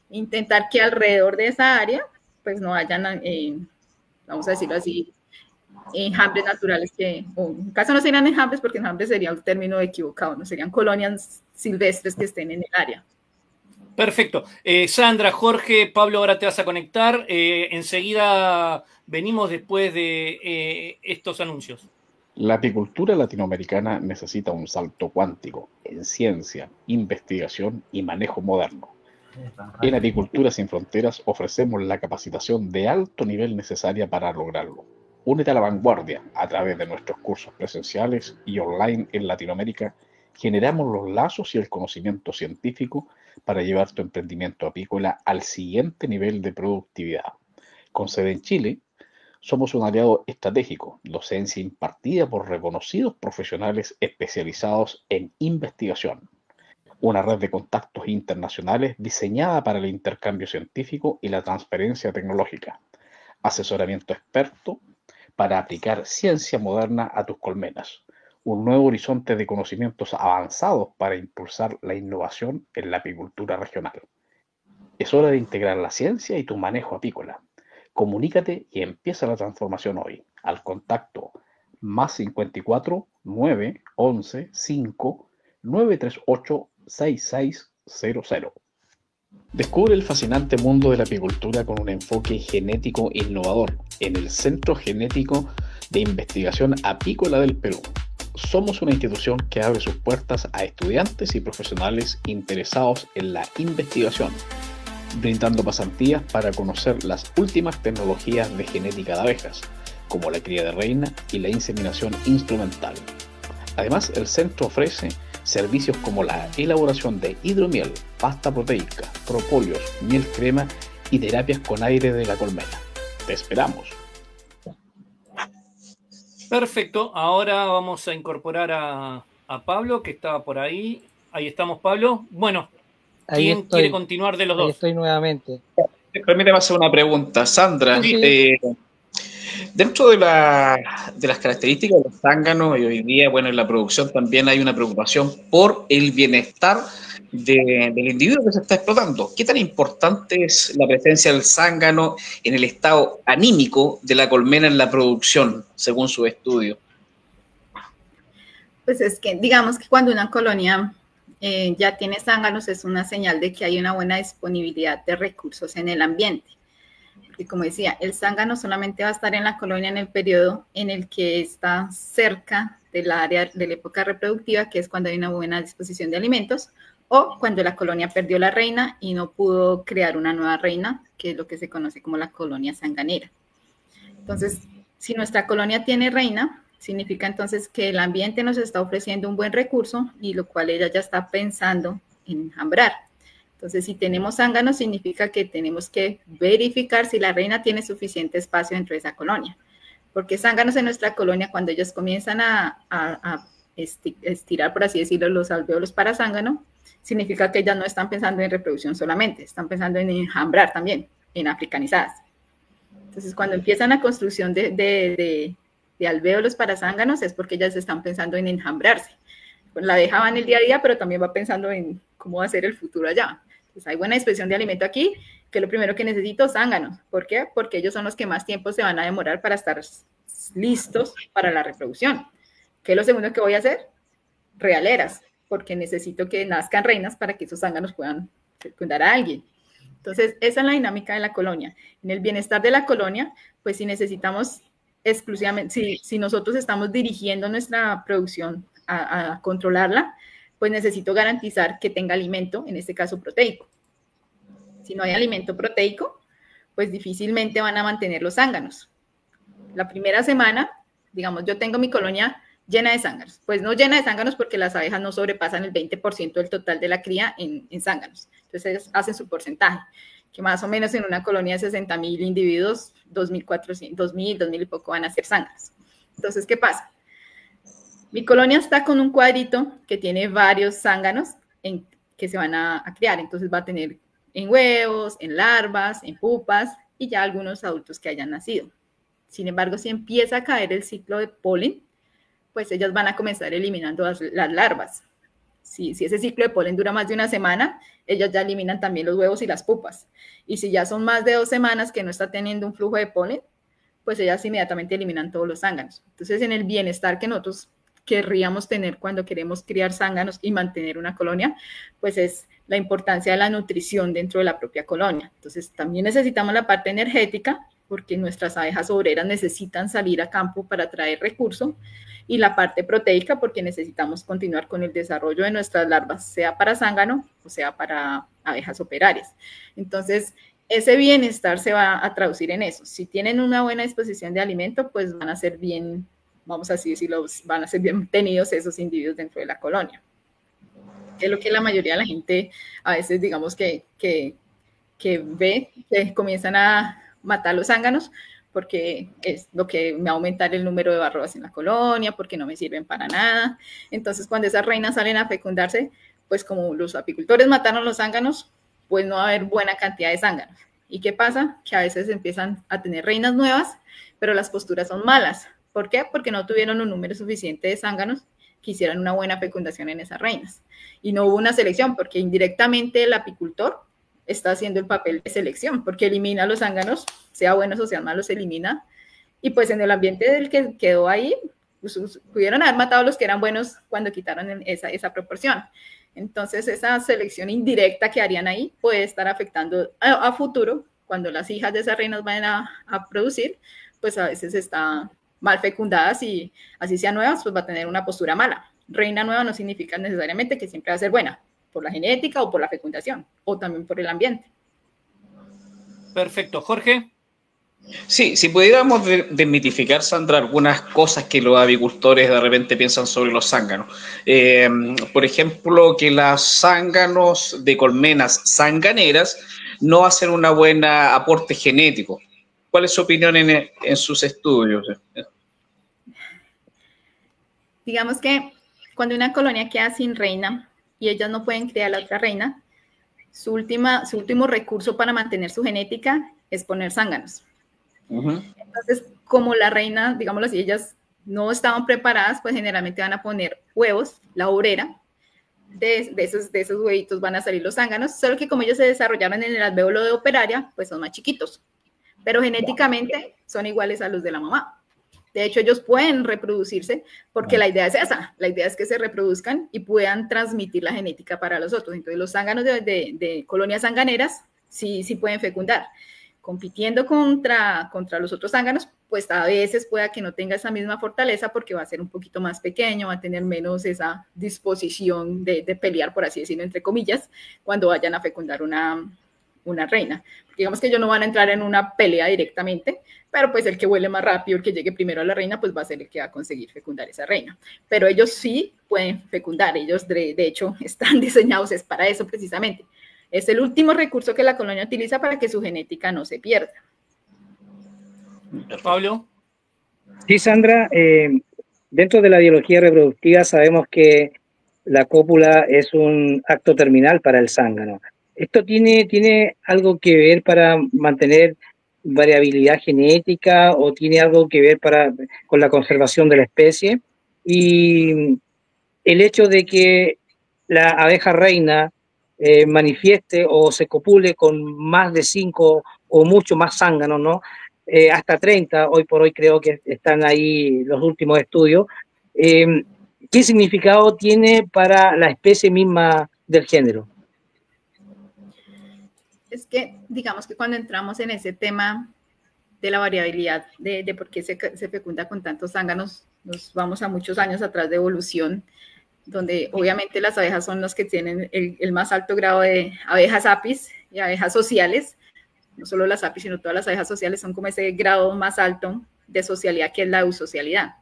Intentar que alrededor de esa área pues no hayan, vamos a decirlo así, enjambres naturales o en caso no serían enjambres porque enjambres sería un término equivocado, no serían colonias silvestres que estén en el área. Perfecto. Sandra, Jorge, Pablo, ahora te vas a conectar. Enseguida venimos después de estos anuncios. La apicultura latinoamericana necesita un salto cuántico en ciencia, investigación y manejo moderno. En Apicultura Sin Fronteras ofrecemos la capacitación de alto nivel necesaria para lograrlo. Únete a la vanguardia a través de nuestros cursos presenciales y online en Latinoamérica. Generamos los lazos y el conocimiento científico para llevar tu emprendimiento apícola al siguiente nivel de productividad. Con sede en Chile, somos un aliado estratégico, docencia impartida por reconocidos profesionales especializados en investigación. Una red de contactos internacionales diseñada para el intercambio científico y la transferencia tecnológica. Asesoramiento experto para aplicar ciencia moderna a tus colmenas. Un nuevo horizonte de conocimientos avanzados para impulsar la innovación en la apicultura regional. Es hora de integrar la ciencia y tu manejo apícola. Comunícate y empieza la transformación hoy. Al contacto +54 911 5 938 6600. Descubre el fascinante mundo de la apicultura con un enfoque genético innovador en el Centro Genético de Investigación Apícola del Perú. Somos una institución que abre sus puertas a estudiantes y profesionales interesados en la investigación, brindando pasantías para conocer las últimas tecnologías de genética de abejas, como la cría de reina y la inseminación instrumental. Además, el centro ofrece servicios como la elaboración de hidromiel, pasta proteica, propóleos, miel crema y terapias con aire de la colmena. ¡Te esperamos! Perfecto, ahora vamos a incorporar a Pablo, que estaba por ahí. Ahí estamos, Pablo. Bueno, ¿quién quiere continuar de los dos? Estoy nuevamente. Permíteme hacer una pregunta, Sandra. Sí. Dentro de las características de los zánganos, y hoy día, bueno, en la producción también hay una preocupación por el bienestar del individuo que se está explotando. ¿Qué tan importante es la presencia del zángano en el estado anímico de la colmena en la producción, según su estudio? Pues es que, digamos que cuando una colonia ya tiene zánganos, es una señal de que hay una buena disponibilidad de recursos en el ambiente. Porque como decía, el zángano solamente va a estar en la colonia en el periodo en el que está cerca del área de la época reproductiva, que es cuando hay una buena disposición de alimentos, o cuando la colonia perdió la reina y no pudo crear una nueva reina, que es lo que se conoce como la colonia zanganera. Entonces, si nuestra colonia tiene reina, significa entonces que el ambiente nos está ofreciendo un buen recurso y lo cual ella ya está pensando en enjambrar. Entonces, si tenemos zánganos, significa que tenemos que verificar si la reina tiene suficiente espacio dentro de esa colonia. Porque zánganos en nuestra colonia, cuando ellos comienzan a estirar, por así decirlo, los alvéolos para zángano, significa que ellas no están pensando en reproducción solamente, están pensando en enjambrar también, en africanizadas. Entonces, cuando empiezan la construcción de alvéolos para zánganos, es porque ellas están pensando en enjambrarse. La abeja va en el día a día, pero también va pensando en cómo va a ser el futuro allá. Entonces, hay buena disposición de alimento aquí, que es lo primero que necesito, zánganos. ¿Por qué? Porque ellos son los que más tiempo se van a demorar para estar listos para la reproducción. ¿Qué es lo segundo que voy a hacer? Realeras, porque necesito que nazcan reinas para que esos zánganos puedan fecundar a alguien. Entonces, esa es la dinámica de la colonia. En el bienestar de la colonia, pues si necesitamos exclusivamente, si nosotros estamos dirigiendo nuestra producción a controlarla, pues necesito garantizar que tenga alimento, en este caso proteico. Si no hay alimento proteico, pues difícilmente van a mantener los zánganos. La primera semana, digamos, yo tengo mi colonia llena de zánganos. Pues no llena de zánganos porque las abejas no sobrepasan el 20% del total de la cría en zánganos. Entonces ellos hacen su porcentaje, que más o menos en una colonia de 60,000 individuos, 2,400, 2,000 y poco van a ser zánganos. Entonces, ¿qué pasa? Mi colonia está con un cuadrito que tiene varios zánganos que se van a criar. Entonces va a tener en huevos, en larvas, en pupas y ya algunos adultos que hayan nacido. Sin embargo, si empieza a caer el ciclo de polen, pues ellas van a comenzar eliminando las larvas. Si ese ciclo de polen dura más de una semana, ellas ya eliminan también los huevos y las pupas. Y si ya son más de 2 semanas que no está teniendo un flujo de polen, pues ellas inmediatamente eliminan todos los zánganos. Entonces, en el bienestar que nosotros querríamos tener cuando queremos criar zánganos y mantener una colonia, pues es la importancia de la nutrición dentro de la propia colonia. Entonces, también necesitamos la parte energética, porque nuestras abejas obreras necesitan salir a campo para traer recursos, y la parte proteica, porque necesitamos continuar con el desarrollo de nuestras larvas, sea para zángano o sea para abejas operarias. Entonces, ese bienestar se va a traducir en eso. Si tienen una buena disposición de alimento, pues van a ser bien, vamos a así decirlo, van a ser bien tenidos esos individuos dentro de la colonia. Es lo que la mayoría de la gente a veces, digamos, que ve, que comienzan a matar los zánganos, porque es lo que me va a aumentar el número de barrobas en la colonia, porque no me sirven para nada. Entonces, cuando esas reinas salen a fecundarse, pues como los apicultores mataron los zánganos, pues no va a haber buena cantidad de zánganos. ¿Y qué pasa? Que a veces empiezan a tener reinas nuevas, pero las posturas son malas. ¿Por qué? Porque no tuvieron un número suficiente de zánganos que hicieran una buena fecundación en esas reinas. Y no hubo una selección, porque indirectamente el apicultor está haciendo el papel de selección, porque elimina los zánganos, sea buenos o sean malos, elimina. Y pues en el ambiente del que quedó ahí, pues, pudieron haber matado a los que eran buenos cuando quitaron esa proporción. Entonces, esa selección indirecta que harían ahí puede estar afectando a futuro, cuando las hijas de esas reinas vayan a producir, pues a veces está mal fecundadas y así sean nuevas, pues va a tener una postura mala. Reina nueva no significa necesariamente que siempre va a ser buena, por la genética o por la fecundación, o también por el ambiente. Perfecto. Jorge. Sí, si pudiéramos desmitificar, Sandra, algunas cosas que los avicultores de repente piensan sobre los zánganos. Por ejemplo, que los zánganos de colmenas zanganeras no hacen un buen aporte genético. ¿Cuál es su opinión en sus estudios? Digamos que cuando una colonia queda sin reina y ellas no pueden criar a la otra reina, su último recurso para mantener su genética es poner zánganos. Entonces, como la reina, digámoslo así, ellas no estaban preparadas, pues generalmente van a poner huevos, la obrera, de esos huevitos van a salir los zánganos, solo que como ellos se desarrollaron en el alvéolo de operaria, pues son más chiquitos, pero genéticamente son iguales a los de la mamá. De hecho, ellos pueden reproducirse porque la idea es esa, la idea es que se reproduzcan y puedan transmitir la genética para los otros. Entonces, los zánganos de colonias zanganeras sí pueden fecundar. Compitiendo contra los otros zánganos, pues a veces pueda que no tenga esa misma fortaleza porque va a ser un poquito más pequeño, va a tener menos esa disposición de pelear, por así decirlo, entre comillas, cuando vayan a fecundar una reina. Digamos que ellos no van a entrar en una pelea directamente, pero pues el que vuele más rápido, el que llegue primero a la reina, pues va a ser el que va a conseguir fecundar esa reina. Pero ellos sí pueden fecundar, ellos de hecho están diseñados es para eso precisamente. Es el último recurso que la colonia utiliza para que su genética no se pierda. Pablo. Sí, Sandra, dentro de la biología reproductiva sabemos que la cópula es un acto terminal para el zángano. ¿Esto tiene algo que ver para mantener variabilidad genética o tiene algo que ver con la conservación de la especie? Y el hecho de que la abeja reina manifieste o se copule con más de 5 o mucho más zánganos, ¿no? Hasta 30, hoy por hoy creo que están ahí los últimos estudios. ¿Qué significado tiene para la especie misma del género? Es que, digamos que cuando entramos en ese tema de la variabilidad, de por qué se fecunda con tantos zánganos, nos vamos a muchos años atrás de evolución, donde obviamente las abejas son las que tienen el más alto grado de abejas apis y abejas sociales. No solo las apis, sino todas las abejas sociales son como ese grado más alto de socialidad, que es la eusocialidad.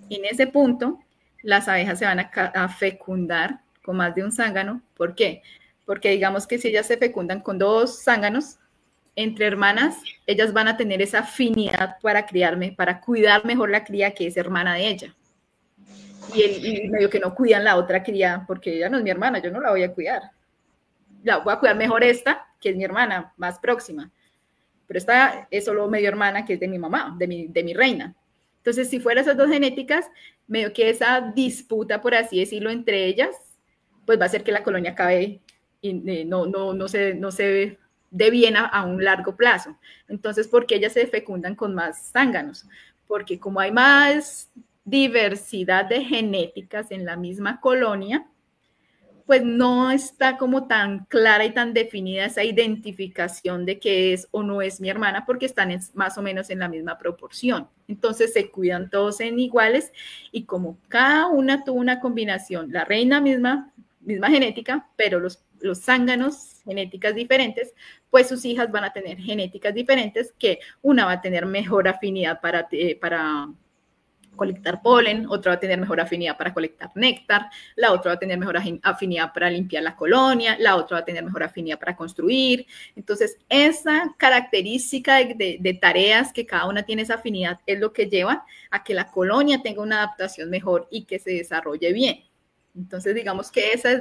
Y en ese punto, las abejas se van a fecundar con más de un zángano. ¿Por qué? Porque digamos que si ellas se fecundan con 2 zánganos, entre hermanas, ellas van a tener esa afinidad para criarme, para cuidar mejor la cría que es hermana de ella. Y medio que no cuidan la otra cría, porque ella no es mi hermana, yo no la voy a cuidar. La voy a cuidar mejor esta, que es mi hermana más próxima. Pero esta es solo medio hermana, que es de mi mamá, de mi reina. Entonces, si fueran esas 2 genéticas, medio que esa disputa, por así decirlo, entre ellas, pues va a hacer que la colonia acabe y no se de bien a un largo plazo. Entonces, ¿por qué ellas se fecundan con más zánganos? Porque como hay más diversidad de genéticas en la misma colonia, pues no está como tan clara y tan definida esa identificación de qué es o no es mi hermana, porque están más o menos en la misma proporción. Entonces se cuidan todos en iguales, y como cada una tuvo una combinación, la reina misma genética, pero los zánganos genéticas diferentes, pues sus hijas van a tener genéticas diferentes, que una va a tener mejor afinidad para colectar polen, otra va a tener mejor afinidad para colectar néctar, la otra va a tener mejor afinidad para limpiar la colonia, la otra va a tener mejor afinidad para construir. Entonces, esa característica de tareas que cada una tiene esa afinidad es lo que lleva a que la colonia tenga una adaptación mejor y que se desarrolle bien. Entonces, digamos que esa es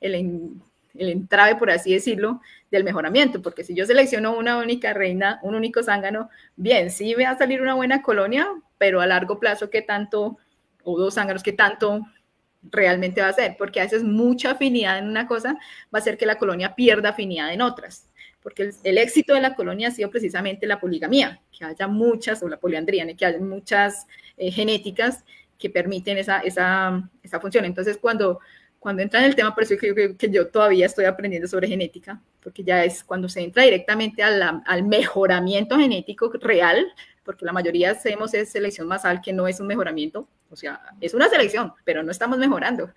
el entrave, por así decirlo, del mejoramiento, porque si yo selecciono una única reina, un único zángano, bien, sí va a salir una buena colonia, pero a largo plazo, ¿qué tanto, o dos zánganos, qué tanto realmente va a ser? Porque a veces mucha afinidad en una cosa va a hacer que la colonia pierda afinidad en otras, porque el éxito de la colonia ha sido precisamente la poligamía, que haya muchas, o la poliandría, que haya muchas genéticas que permiten esa función. Entonces, cuando entra en el tema, por eso que yo todavía estoy aprendiendo sobre genética, porque ya es cuando se entra directamente al mejoramiento genético real, porque la mayoría hacemos es selección masal, que no es un mejoramiento, o sea, es una selección, pero no estamos mejorando.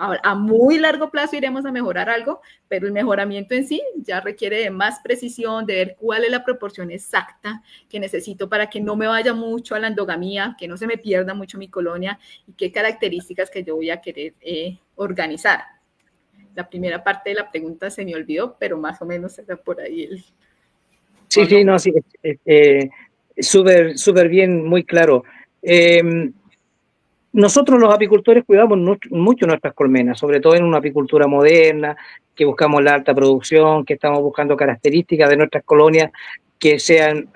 A muy largo plazo iremos a mejorar algo, pero el mejoramiento en sí ya requiere de más precisión, de ver cuál es la proporción exacta que necesito para que no me vaya mucho a la endogamía, que no se me pierda mucho mi colonia, y qué características que yo voy a querer organizar. La primera parte de la pregunta se me olvidó, pero más o menos era por ahí. Sí, súper bien, muy claro. Nosotros los apicultores cuidamos mucho nuestras colmenas, sobre todo en una apicultura moderna, que buscamos la alta producción, que estamos buscando características de nuestras colonias que sean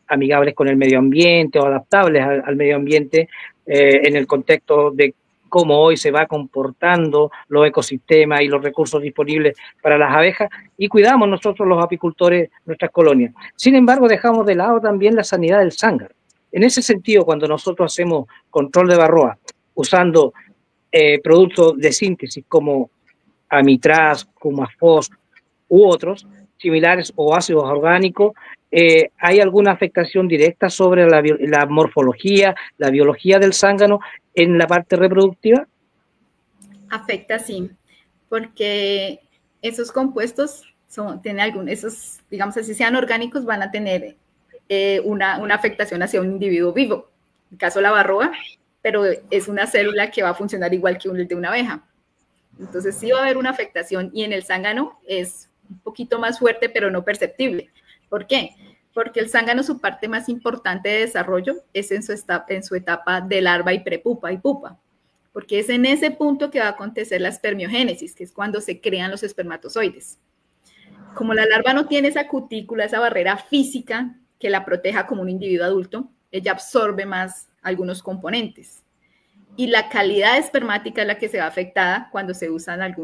amigables con el medio ambiente o adaptables al medio ambiente, en el contexto de cómo hoy se va comportando los ecosistemas y los recursos disponibles para las abejas, y cuidamos nosotros los apicultores nuestras colonias. Sin embargo, dejamos de lado también la sanidad del zángano. En ese sentido, cuando nosotros hacemos control de varroa usando productos de síntesis como amitraz, cumafos u otros similares o ácidos orgánicos, ¿hay alguna afectación directa sobre la morfología, la biología del zángano en la parte reproductiva? Afecta, sí, porque esos compuestos esos, digamos así, sean orgánicos, van a tener una afectación hacia un individuo vivo. En el caso de la varroa, pero es una célula que va a funcionar igual que el de una abeja. Entonces sí va a haber una afectación, y en el zángano es un poquito más fuerte, pero no perceptible. ¿Por qué? Porque el zángano, su parte más importante de desarrollo es en su etapa de larva y prepupa y pupa, porque es en ese punto que va a acontecer la espermiogénesis, que es cuando se crean los espermatozoides. Como la larva no tiene esa cutícula, esa barrera física que la proteja como un individuo adulto, ella absorbe más algunos componentes. Y la calidad espermática es la que se ve afectada cuando se usan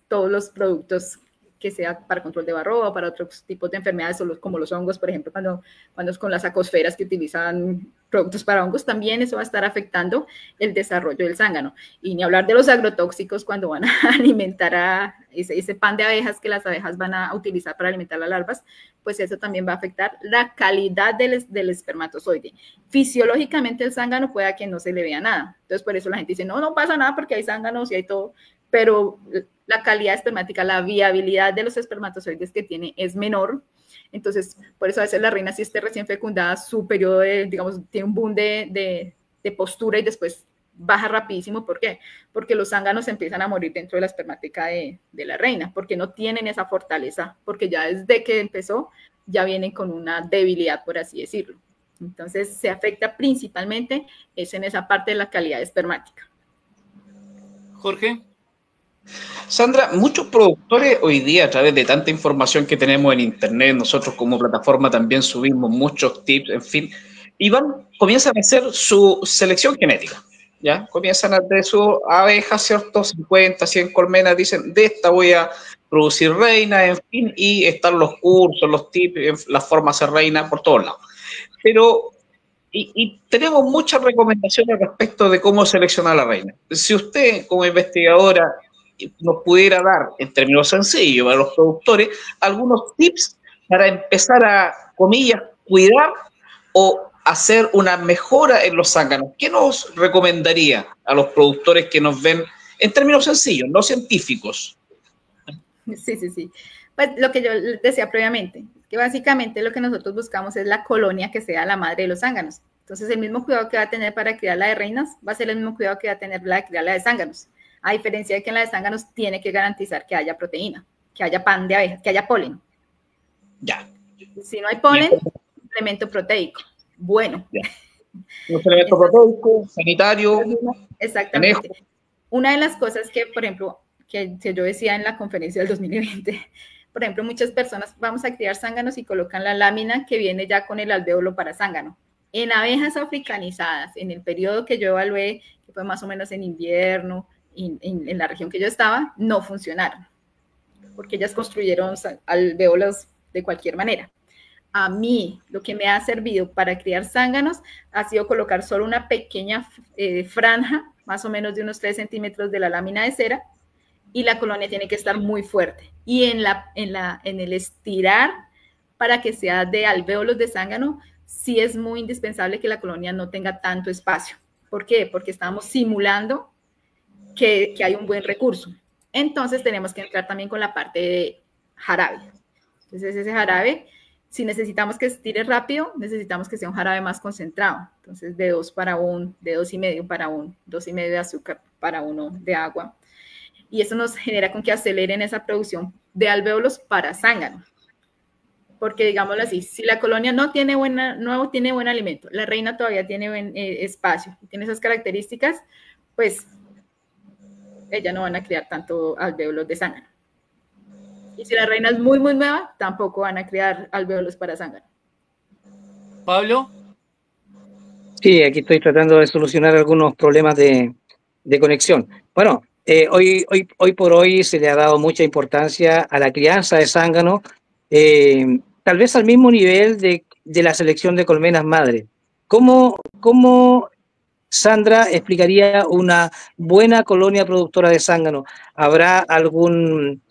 todos los productos que sea para control de varroa o para otros tipos de enfermedades, como los hongos, por ejemplo, cuando es con las acosferas que utilizan productos para hongos, también eso va a estar afectando el desarrollo del zángano. Y ni hablar de los agrotóxicos cuando van a alimentar a ese pan de abejas que las abejas van a utilizar para alimentar las larvas, pues eso también va a afectar la calidad del espermatozoide. Fisiológicamente el zángano puede que no se le vea nada. Entonces por eso la gente dice, no pasa nada porque hay zánganos y hay todo, pero la calidad espermática, la viabilidad de los espermatozoides que tiene es menor. Entonces, por eso a veces la reina, si esté recién fecundada, su periodo tiene un boom de postura y después baja rapidísimo. ¿Por qué? Porque los zánganos empiezan a morir dentro de la espermática de la reina, porque no tienen esa fortaleza, porque ya desde que empezó ya vienen con una debilidad, por así decirlo. Entonces, se afecta principalmente es en esa parte de la calidad espermática. Jorge. Sandra, muchos productores hoy día, a través de tanta información que tenemos en internet, nosotros como plataforma también subimos muchos tips, en fin, y comienzan a hacer su selección genética. ¿ya? Comienzan de sus abejas, ¿cierto? 50, 100 colmenas, dicen, de esta voy a producir reina, en fin, y están los cursos, los tips, las formas de reina por todos lados. Pero, y tenemos muchas recomendaciones respecto de cómo seleccionar a la reina. Si usted, como investigadora, nos pudiera dar, en términos sencillos para los productores, algunos tips para empezar a, comillas, cuidar o hacer una mejora en los zánganos, ¿qué nos recomendaría a los productores que nos ven en términos sencillos, no científicos? Sí. Pues lo que yo decía previamente, que básicamente lo que nosotros buscamos es la colonia que sea la madre de los zánganos. Entonces, el mismo cuidado que va a tener para criar la de reinas va a ser el mismo cuidado que va a tener la de criar la de zánganos. A diferencia de que en la de zánganos tiene que garantizar que haya proteína, que haya pan de abeja, que haya polen. Ya. Si no hay polen, suplemento proteico. Bueno. Ya. Un suplemento proteico, sanitario. Exactamente. Manejo. Una de las cosas que, por ejemplo, que yo decía en la conferencia del 2020, por ejemplo, muchas personas vamos a criar zánganos y colocan la lámina que viene ya con el alvéolo para zángano. En abejas africanizadas, en el periodo que yo evalué, que fue más o menos en invierno, en la región que yo estaba, no funcionaron, porque ellas construyeron alvéolos de cualquier manera. A mí, lo que me ha servido para criar zánganos ha sido colocar solo una pequeña franja, más o menos de unos 3 centímetros de la lámina de cera, y la colonia tiene que estar muy fuerte. Y en el estirar, para que sea de alvéolos de zángano, sí es muy indispensable que la colonia no tenga tanto espacio. ¿Por qué? Porque estamos simulando que hay un buen recurso. Entonces tenemos que entrar también con la parte de jarabe. Entonces ese jarabe, si necesitamos que estire rápido, necesitamos que sea un jarabe más concentrado. Entonces de 2 para 1, de 2,5 para 1, 2,5 de azúcar para 1 de agua. Y eso nos genera con que aceleren esa producción de alvéolos para zángano. Porque, digámoslo así, si la colonia no tiene buen alimento, la reina todavía tiene buen espacio, tiene esas características, pues ellas no van a crear tanto alvéolos de zángano. Y si la reina es muy, muy nueva, tampoco van a crear alvéolos para zángano. ¿Pablo? Sí, aquí estoy tratando de solucionar algunos problemas de conexión. Bueno, hoy por hoy se le ha dado mucha importancia a la crianza de zángano, tal vez al mismo nivel de la selección de colmenas madre. ¿Cómo Sandra explicaría una buena colonia productora de zángano? ¿Habrá algún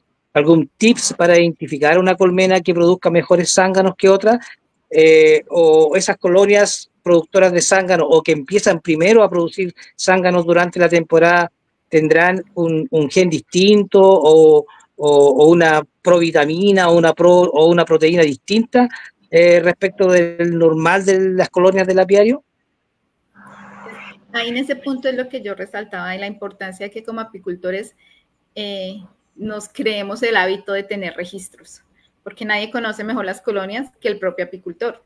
tips para identificar una colmena que produzca mejores zánganos que otras? ¿O esas colonias productoras de zángano o que empiezan primero a producir zánganos durante la temporada tendrán un gen distinto o una provitamina o una proteína distinta respecto del normal de las colonias del apiario? Ahí en ese punto es lo que yo resaltaba de la importancia de que como apicultores nos creemos el hábito de tener registros, porque nadie conoce mejor las colonias que el propio apicultor.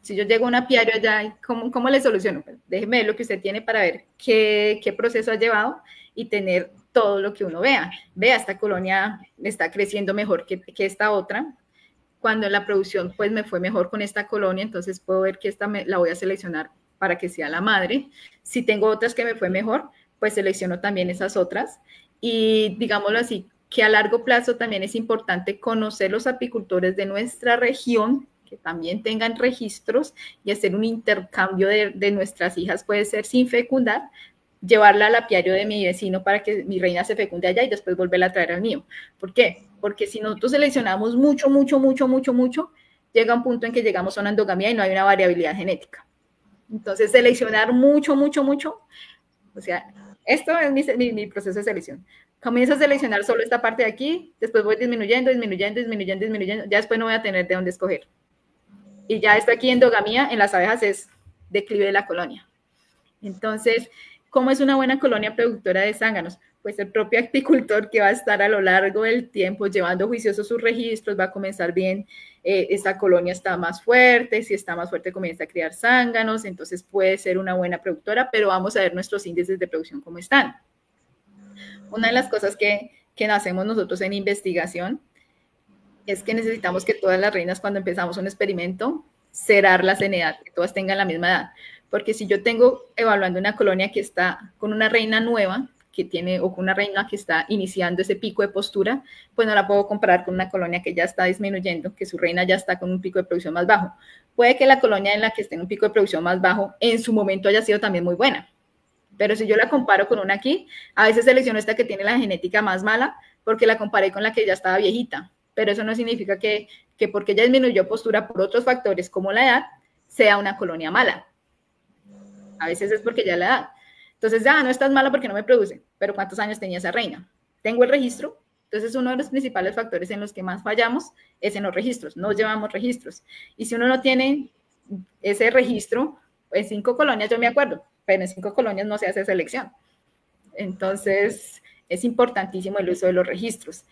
Si yo llego a un apiario allá, ¿cómo le soluciono? Pues déjeme ver lo que usted tiene para ver qué proceso ha llevado y tener todo lo que uno vea. Vea, esta colonia está creciendo mejor que esta otra. Cuando en la producción pues me fue mejor con esta colonia, entonces puedo ver que esta la voy a seleccionar para que sea la madre. Si tengo otras que me fue mejor, pues selecciono también esas otras. Y digámoslo así, que a largo plazo también es importante conocer los apicultores de nuestra región, que también tengan registros y hacer un intercambio de nuestras hijas, puede ser sin fecundar, llevarla al apiario de mi vecino para que mi reina se fecunde allá y después volverla a traer al mío. ¿Por qué? Porque si nosotros seleccionamos mucho, llega un punto en que llegamos a una endogamia y no hay una variabilidad genética. Entonces, seleccionar mucho, o sea, esto es mi proceso de selección. Comienzo a seleccionar solo esta parte de aquí, después voy disminuyendo, ya después no voy a tener de dónde escoger. Y ya está aquí endogamia, en las abejas es declive de la colonia. Entonces, ¿cómo es una buena colonia productora de zánganos? Pues el propio apicultor que va a estar a lo largo del tiempo llevando juiciosos sus registros, va a comenzar bien, esta colonia está más fuerte, si está más fuerte comienza a criar zánganos, entonces puede ser una buena productora, pero vamos a ver nuestros índices de producción cómo están. Una de las cosas que hacemos nosotros en investigación es que necesitamos que todas las reinas, cuando empezamos un experimento, cerrarlas en edad, que todas tengan la misma edad. porque si yo tengo evaluando una colonia que está con una reina nueva, que tiene, o con una reina que está iniciando ese pico de postura, pues no la puedo comparar con una colonia que ya está disminuyendo, que su reina ya está con un pico de producción más bajo. Puede que la colonia en la que esté en un pico de producción más bajo en su momento haya sido también muy buena, pero si yo la comparo con una aquí, a veces selecciono esta que tiene la genética más mala porque la comparé con la que ya estaba viejita, pero eso no significa que porque ya disminuyó postura por otros factores como la edad, sea una colonia mala. A veces es porque ya la edad. Entonces, ya no estás mala porque no me produce, pero ¿cuántos años tenía esa reina? Tengo el registro. Entonces, uno de los principales factores en los que más fallamos es en los registros. No llevamos registros. Y si uno no tiene ese registro, en 5 colonias yo me acuerdo, pero en 5 colonias no se hace selección. Entonces, es importantísimo el uso de los registros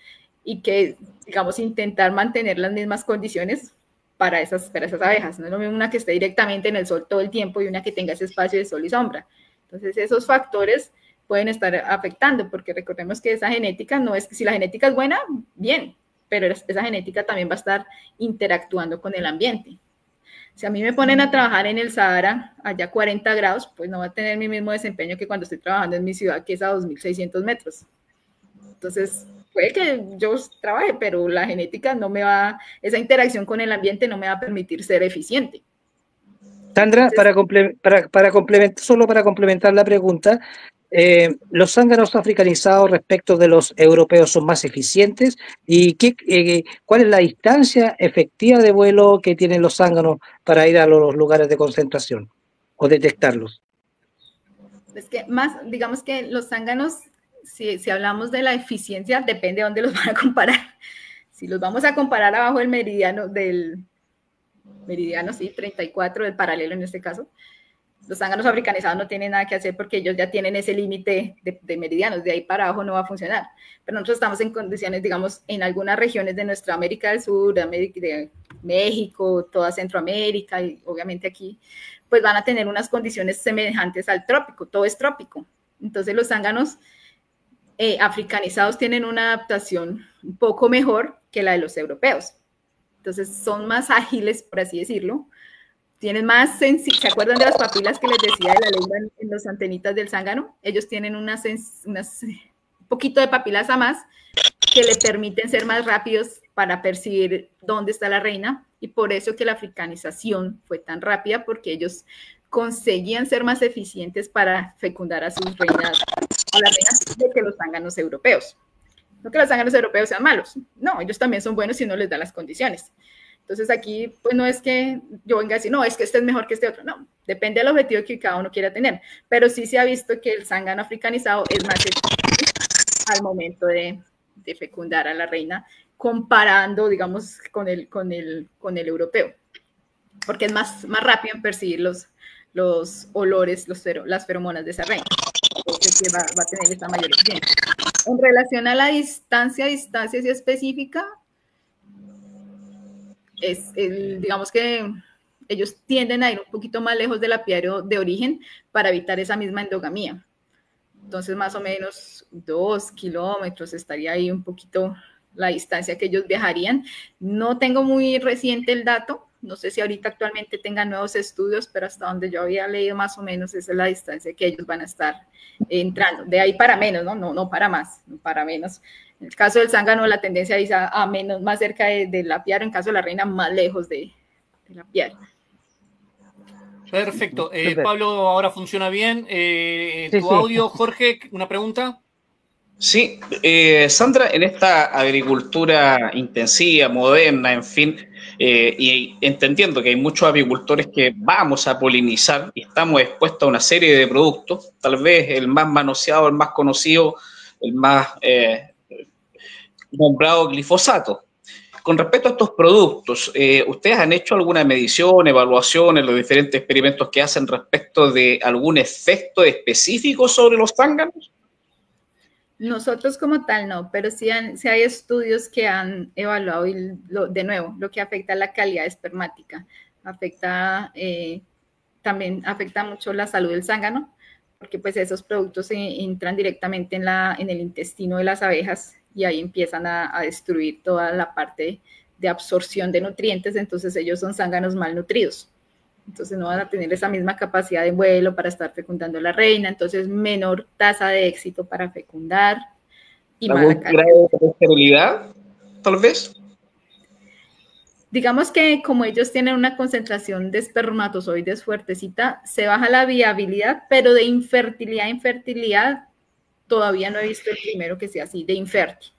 y que, digamos, intentar mantener las mismas condiciones para esas abejas. No es lo mismo una que esté directamente en el sol todo el tiempo y una que tenga ese espacio de sol y sombra. Entonces, esos factores pueden estar afectando, porque recordemos que esa genética no es, si la genética es buena, bien, pero esa genética también va a estar interactuando con el ambiente. Si a mí me ponen a trabajar en el Sahara, allá 40 grados, pues no va a tener mi mismo desempeño que cuando estoy trabajando en mi ciudad, que es a 2.600 metros. Entonces, puede que yo trabaje, pero la genética no me va, esa interacción con el ambiente no me va a permitir ser eficiente. Sandra, para complementar la pregunta, ¿los zánganos africanizados respecto de los europeos son más eficientes? ¿Y cuál es la distancia efectiva de vuelo que tienen los zánganos para ir a los lugares de concentración o detectarlos? Es que más, digamos que los zánganos, si hablamos de la eficiencia, depende de dónde los van a comparar. Si los vamos a comparar abajo del meridiano, sí, 34 del paralelo en este caso, los zánganos africanizados no tienen nada que hacer porque ellos ya tienen ese límite de meridianos, de ahí para abajo no va a funcionar. Pero nosotros estamos en condiciones, digamos, en algunas regiones de nuestra América del Sur, de México, toda Centroamérica y obviamente aquí, pues van a tener unas condiciones semejantes al trópico, todo es trópico. Entonces los zánganos africanizados tienen una adaptación un poco mejor que la de los europeos. Entonces son más ágiles, por así decirlo, tienen más sensibilidad. ¿Se acuerdan de las papilas que les decía de la lengua en los antenitas del zángano? Ellos tienen un poquito de papilas a más que le permiten ser más rápidos para percibir dónde está la reina, y por eso que la africanización fue tan rápida, porque ellos conseguían ser más eficientes para fecundar a sus reinas, a las reinas, de que los zánganos europeos. No que los zánganos europeos sean malos, no, ellos también son buenos si no les dan las condiciones. Entonces aquí, pues no es que yo venga a decir, no, es que este es mejor que este otro, no, depende del objetivo que cada uno quiera tener, pero sí se ha visto que el zángano africanizado es más eficiente al momento de fecundar a la reina, comparando, digamos, con el europeo, porque es más rápido en percibir los olores, las feromonas de esa reina, entonces va a tener esta mayor eficiencia. En relación a la distancia sí específica, digamos que ellos tienden a ir un poquito más lejos del apiario de origen para evitar esa misma endogamía. Entonces, más o menos 2 kilómetros estaría ahí un poquito la distancia que ellos viajarían. No tengo muy reciente el dato, no sé si ahorita actualmente tengan nuevos estudios, pero hasta donde yo había leído más o menos esa es la distancia que ellos van a estar entrando. De ahí para menos, no para más, para menos. En el caso del zángano, la tendencia es a menos, más cerca del apiario, en caso de la reina, más lejos del apiario. Perfecto. Pablo, ahora funciona bien. ¿Tu audio, Jorge? ¿Una pregunta? Sí, Sandra, en esta agricultura intensiva, moderna, en fin, y entendiendo que hay muchos apicultores que vamos a polinizar y estamos expuestos a una serie de productos, tal vez el más manoseado, el más conocido, el más nombrado glifosato. Con respecto a estos productos, ¿ustedes han hecho alguna medición, evaluación en los diferentes experimentos que hacen respecto de algún efecto específico sobre los zánganos? Nosotros como tal no, pero sí hay estudios que han evaluado, y de nuevo, lo que afecta a la calidad espermática, también afecta mucho la salud del zángano, porque pues esos productos entran directamente en el intestino de las abejas y ahí empiezan a destruir toda la parte de absorción de nutrientes, entonces ellos son zánganos malnutridos. Entonces no van a tener esa misma capacidad de vuelo para estar fecundando a la reina, entonces menor tasa de éxito para fecundar y ¿Algún grado de esterilidad, tal vez? Digamos que como ellos tienen una concentración de espermatozoides fuertecita, se baja la viabilidad, pero de infertilidad a infertilidad todavía no he visto el primero que sea así, de infértil.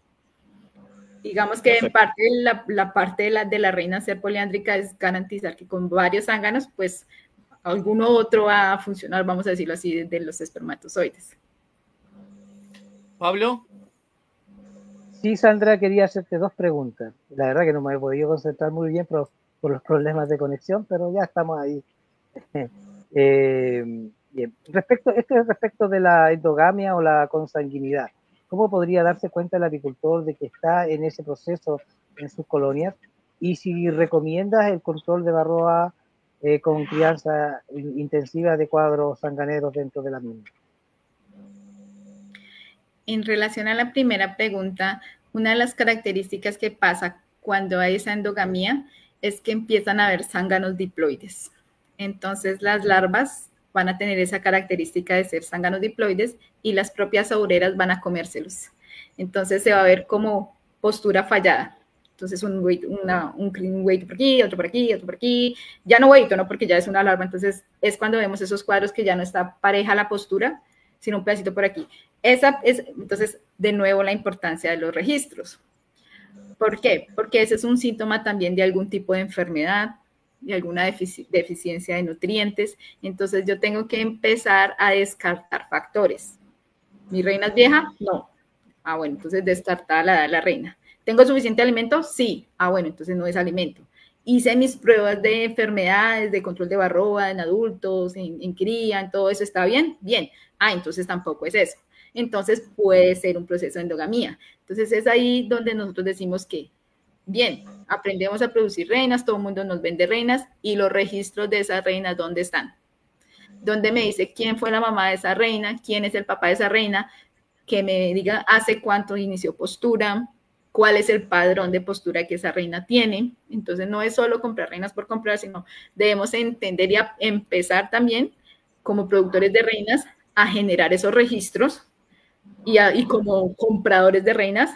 Digamos que en parte la parte de la reina ser poliándrica es garantizar que con varios zánganos, pues alguno otro va a funcionar, vamos a decirlo así, de los espermatozoides. Pablo. Sí, Sandra, quería hacerte dos preguntas. La verdad que no me he podido concentrar muy bien por los problemas de conexión, pero ya estamos ahí. Bien. Respecto de la endogamia o la consanguinidad, ¿cómo podría darse cuenta el apicultor de que está en ese proceso en sus colonias? Y si recomiendas el control de varroa con crianza intensiva de cuadros sanganeros dentro de la misma. En relación a la primera pregunta, una de las características que pasa cuando hay esa endogamia es que empiezan a haber zánganos diploides. Entonces las larvas van a tener esa característica de ser zánganos diploides y las propias obreras van a comérselos. Entonces se va a ver como postura fallada. Entonces un huevito por aquí, otro por aquí, otro por aquí. Ya no huevito, ¿no? Porque ya es una larva. Entonces es cuando vemos esos cuadros que ya no está pareja la postura, sino un pedacito por aquí. Entonces, de nuevo, la importancia de los registros. ¿Por qué? Porque ese es un síntoma también de algún tipo de enfermedad, de alguna deficiencia de nutrientes. Entonces, yo tengo que empezar a descartar factores. ¿Mi reina es vieja? No. Ah, bueno, entonces descartar la reina. ¿Tengo suficiente alimento? Sí. Ah, bueno, entonces no es alimento. Hice mis pruebas de enfermedades, de control de varroa en adultos, en cría, en todo eso, ¿está bien? Bien. Ah, entonces tampoco es eso. Entonces puede ser un proceso de endogamía. Entonces es ahí donde nosotros decimos que, bien, aprendemos a producir reinas, todo el mundo nos vende reinas y los registros de esas reinas, ¿dónde están? Donde me dice quién fue la mamá de esa reina, quién es el papá de esa reina, que me diga hace cuánto inició postura, cuál es el padrón de postura que esa reina tiene. Entonces no es solo comprar reinas por comprar, sino debemos entender y empezar también como productores de reinas a generar esos registros y como compradores de reinas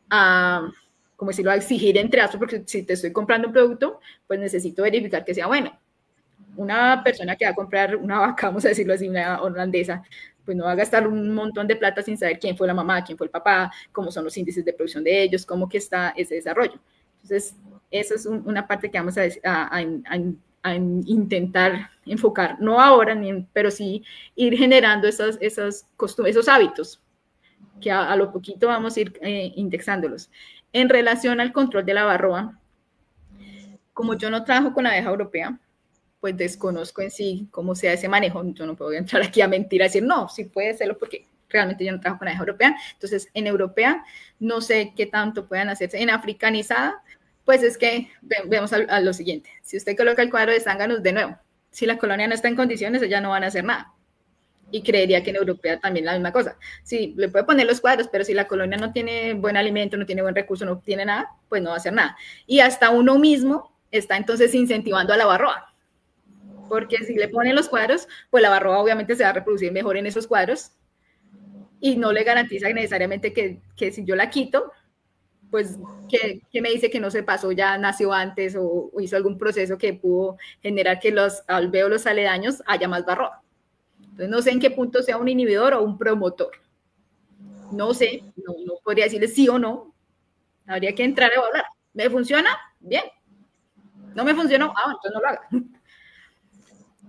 a, como decirlo, a exigir entre otros, porque si te estoy comprando un producto, pues necesito verificar que sea bueno. Una persona que va a comprar una vaca, vamos a decirlo así, una holandesa, pues no va a gastar un montón de plata sin saber quién fue la mamá, quién fue el papá, cómo son los índices de producción de ellos, cómo que está ese desarrollo. Entonces, eso es una parte que vamos a intentar enfocar, no ahora, pero sí ir generando esos hábitos, que a lo poquito vamos a ir indexándolos. En relación al control de la varroa, como yo no trabajo con la abeja europea, pues desconozco en sí cómo sea ese manejo. Yo no puedo entrar aquí a mentir, a decir, no, sí puede serlo porque realmente yo no trabajo con la abeja europea. Entonces, en europea no sé qué tanto puedan hacerse. En africanizada, pues es que vemos a lo siguiente. Si usted coloca el cuadro de zánganos, de nuevo, si la colonia no está en condiciones, ellas no van a hacer nada. Y creería que en europea también la misma cosa. Sí, le puede poner los cuadros, pero si la colonia no tiene buen alimento, no tiene buen recurso, no tiene nada, pues no va a hacer nada. Y hasta uno mismo está entonces incentivando a la varroa. Porque si le ponen los cuadros, pues la varroa obviamente se va a reproducir mejor en esos cuadros y no le garantiza necesariamente que si yo la quito, pues que me dice que no se pasó, ya nació antes o hizo algún proceso que pudo generar que los alvéolos aledaños haya más varroa. Entonces no sé en qué punto sea un inhibidor o un promotor. No sé, no podría decirle sí o no. Habría que entrar a evaluar. ¿Me funciona? Bien. ¿No me funcionó? Ah, entonces no lo haga.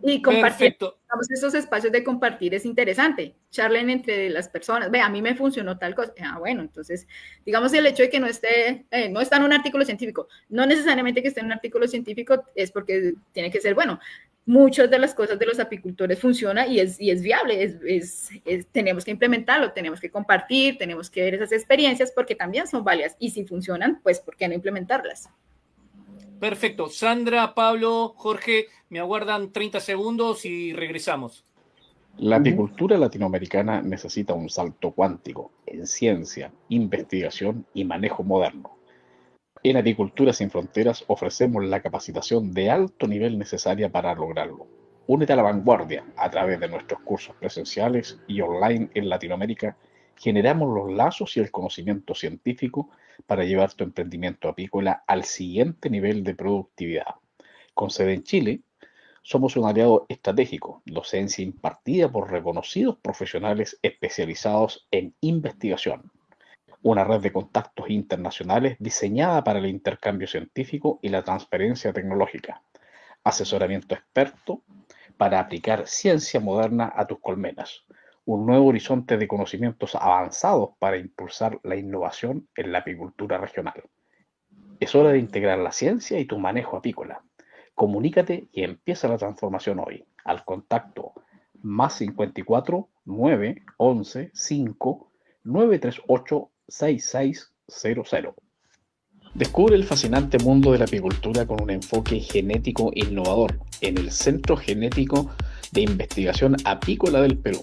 Y compartir, digamos, esos espacios de compartir es interesante. Charlen entre las personas. Ve, a mí me funcionó tal cosa. Ah, bueno, entonces, digamos, el hecho de que no está en un artículo científico, no necesariamente que esté en un artículo científico es porque tiene que ser bueno. Muchas de las cosas de los apicultores funciona y es viable. Tenemos que implementarlo, tenemos que compartir, tenemos que ver esas experiencias porque también son válidas. Y si funcionan, pues, ¿por qué no implementarlas? Perfecto. Sandra, Pablo, Jorge, me aguardan 30 segundos y regresamos. La apicultura latinoamericana necesita un salto cuántico en ciencia, investigación y manejo moderno. En Apicultura Sin Fronteras ofrecemos la capacitación de alto nivel necesaria para lograrlo. Únete a la vanguardia a través de nuestros cursos presenciales y online en Latinoamérica. Generamos los lazos y el conocimiento científico para llevar tu emprendimiento apícola al siguiente nivel de productividad. Con sede en Chile, somos un aliado estratégico, docencia impartida por reconocidos profesionales especializados en investigación. Una red de contactos internacionales diseñada para el intercambio científico y la transferencia tecnológica. Asesoramiento experto para aplicar ciencia moderna a tus colmenas. Un nuevo horizonte de conocimientos avanzados para impulsar la innovación en la apicultura regional. Es hora de integrar la ciencia y tu manejo apícola. Comunícate y empieza la transformación hoy. Al contacto +54 911 5 938 6600. Descubre el fascinante mundo de la apicultura con un enfoque genético innovador en el Centro Genético de Investigación Apícola del Perú.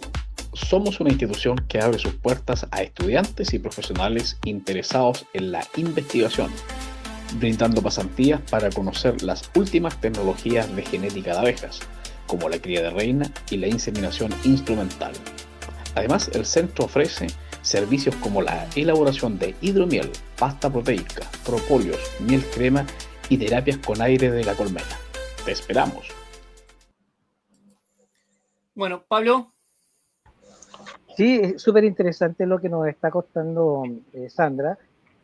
Somos una institución que abre sus puertas a estudiantes y profesionales interesados en la investigación, brindando pasantías para conocer las últimas tecnologías de genética de abejas, como la cría de reina y la inseminación instrumental. Además, el centro ofrece servicios como la elaboración de hidromiel, pasta proteica, propóleos, miel crema y terapias con aire de la colmena. ¡Te esperamos! Bueno, Pablo. Sí, es súper interesante lo que nos está contando Sandra.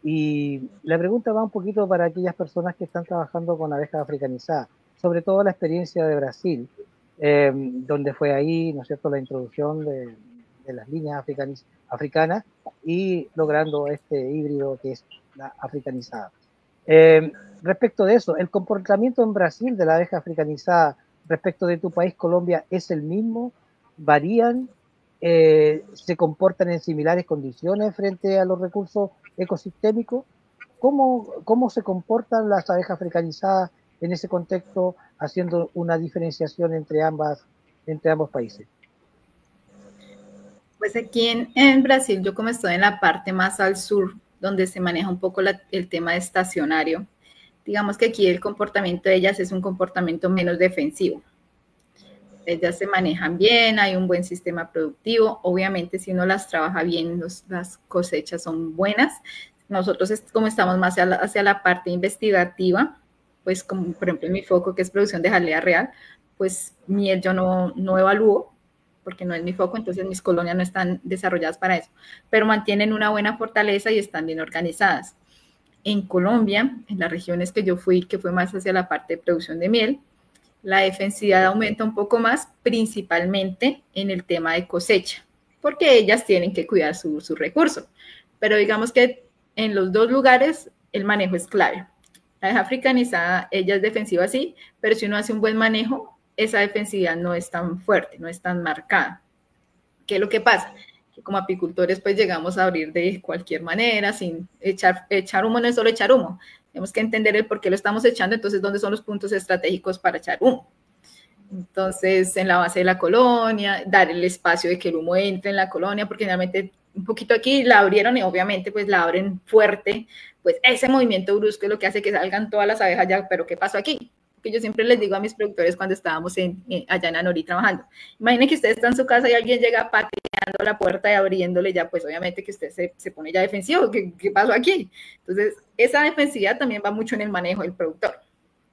Y la pregunta va un poquito para aquellas personas que están trabajando con abejas africanizadas, sobre todo la experiencia de Brasil, donde fue ahí, ¿no es cierto?, la introducción de las líneas africanas y logrando este híbrido que es la africanizada. Respecto de eso, ¿el comportamiento en Brasil de la abeja africanizada respecto de tu país, Colombia, es el mismo? ¿Varían? ¿Se comportan en similares condiciones frente a los recursos ecosistémicos? ¿Cómo se comportan las abejas africanizadas en ese contexto, haciendo una diferenciación entre ambos países? Pues aquí en Brasil, yo como estoy en la parte más al sur, donde se maneja un poco el tema estacionario, digamos que aquí el comportamiento de ellas es un comportamiento menos defensivo. Ellas se manejan bien, hay un buen sistema productivo. Obviamente, si uno las trabaja bien, las cosechas son buenas. Nosotros, como estamos más hacia la parte investigativa, pues como por ejemplo en mi foco, que es producción de jalea real, pues miel yo no evalúo, porque no es mi foco, entonces mis colonias no están desarrolladas para eso, pero mantienen una buena fortaleza y están bien organizadas. En Colombia, en las regiones que yo fui, que fue más hacia la parte de producción de miel, la defensividad aumenta un poco más, principalmente en el tema de cosecha, porque ellas tienen que cuidar su recurso. Pero digamos que en los dos lugares el manejo es clave. La abeja africanizada, ella es defensiva sí, pero si uno hace un buen manejo, esa defensividad no es tan fuerte, no es tan marcada. ¿Qué es lo que pasa? Que como apicultores pues llegamos a abrir de cualquier manera, sin echar humo, no es solo echar humo. Tenemos que entender el por qué lo estamos echando, entonces dónde son los puntos estratégicos para echar humo. Entonces, en la base de la colonia, dar el espacio de que el humo entre en la colonia, porque generalmente un poquito aquí la abrieron y obviamente pues la abren fuerte, pues ese movimiento brusco es lo que hace que salgan todas las abejas ya, pero ¿qué pasó aquí? Que yo siempre les digo a mis productores cuando estábamos allá en Anorí trabajando, imaginen que usted está en su casa y alguien llega pateando la puerta y abriéndole ya, pues obviamente que usted se pone ya defensivo, ¿qué pasó aquí? Entonces, esa defensividad también va mucho en el manejo del productor.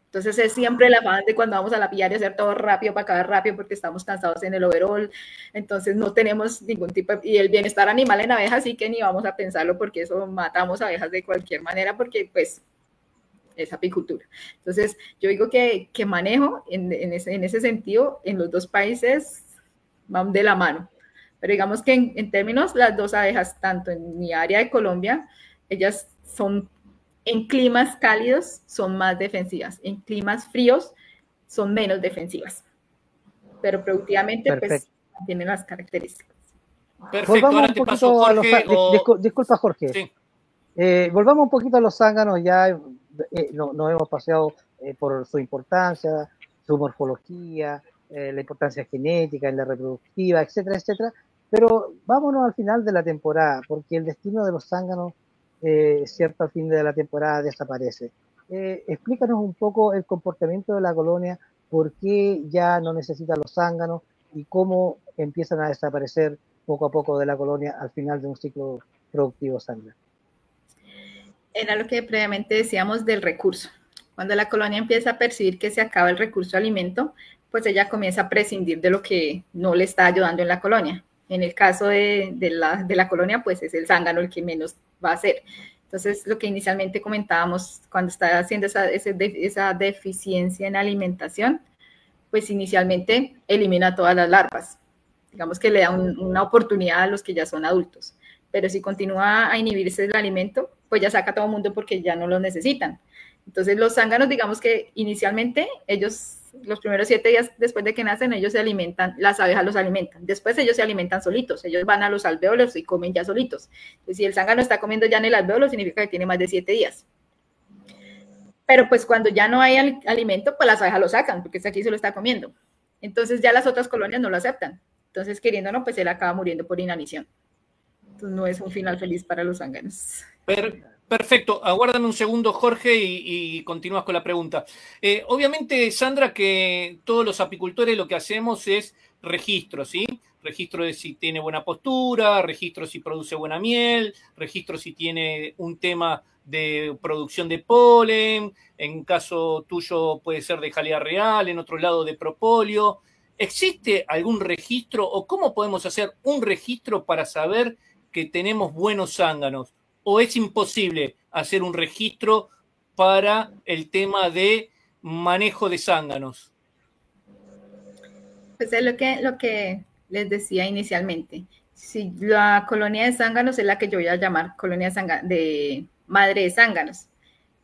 Entonces, es siempre el afán de cuando vamos a la pillaria hacer todo rápido para acabar rápido porque estamos cansados en el overall, entonces no tenemos ningún tipo y el bienestar animal en abejas sí que ni vamos a pensarlo porque eso matamos abejas de cualquier manera porque pues es apicultura. Entonces, yo digo que manejo en ese sentido en los dos países van de la mano. Pero digamos que en términos, las dos abejas, tanto en mi área de Colombia, ellas son, en climas cálidos, son más defensivas. En climas fríos, son menos defensivas. Pero productivamente, perfecto, pues, tienen las características. Perfecto, ahora te paso Jorge. Disculpa, Jorge. Sí. Volvamos un poquito a los zánganos, ya nos hemos paseado por su importancia, su morfología, la importancia genética, en la reproductiva, etcétera, etcétera, pero vámonos al final de la temporada, porque el destino de los zánganos cierto, al fin de la temporada desaparece. Explícanos un poco el comportamiento de la colonia, por qué ya no necesita los zánganos y cómo empiezan a desaparecer poco a poco de la colonia al final de un ciclo productivo, Sandra. Era lo que previamente decíamos del recurso. Cuando la colonia empieza a percibir que se acaba el recurso alimento, pues ella comienza a prescindir de lo que no le está ayudando en la colonia. En el caso de la colonia, pues es el zángano el que menos va a hacer. Entonces, lo que inicialmente comentábamos cuando está haciendo esa deficiencia en alimentación, pues inicialmente elimina todas las larvas. Digamos que le da una oportunidad a los que ya son adultos. Pero si continúa a inhibirse el alimento, pues ya saca a todo el mundo porque ya no lo necesitan. Entonces, los zánganos, digamos que inicialmente ellos, los primeros 7 días después de que nacen, ellos se alimentan, las abejas los alimentan. Después ellos se alimentan solitos, ellos van a los alvéolos y comen ya solitos. Entonces, si el zángano está comiendo ya en el alvéolo, significa que tiene más de 7 días. Pero pues cuando ya no hay alimento, pues las abejas lo sacan, porque este aquí se lo está comiendo. Entonces ya las otras colonias no lo aceptan. Entonces, queriendo o no, pues él acaba muriendo por inanición. Entonces no es un final feliz para los zánganos. Perfecto, aguárdame un segundo, Jorge, y continúas con la pregunta. Obviamente, Sandra, que todos los apicultores lo que hacemos es registro, ¿sí? Registro de si tiene buena postura, registro si produce buena miel, registro si tiene un tema de producción de polen, en caso tuyo puede ser de jalea real, en otro lado de propóleo. ¿Existe algún registro o cómo podemos hacer un registro para saber que tenemos buenos zánganos? ¿O es imposible hacer un registro para el tema de manejo de zánganos? Pues es lo que les decía inicialmente. Si la colonia de zánganos es la que yo voy a llamar colonia de madre de zánganos.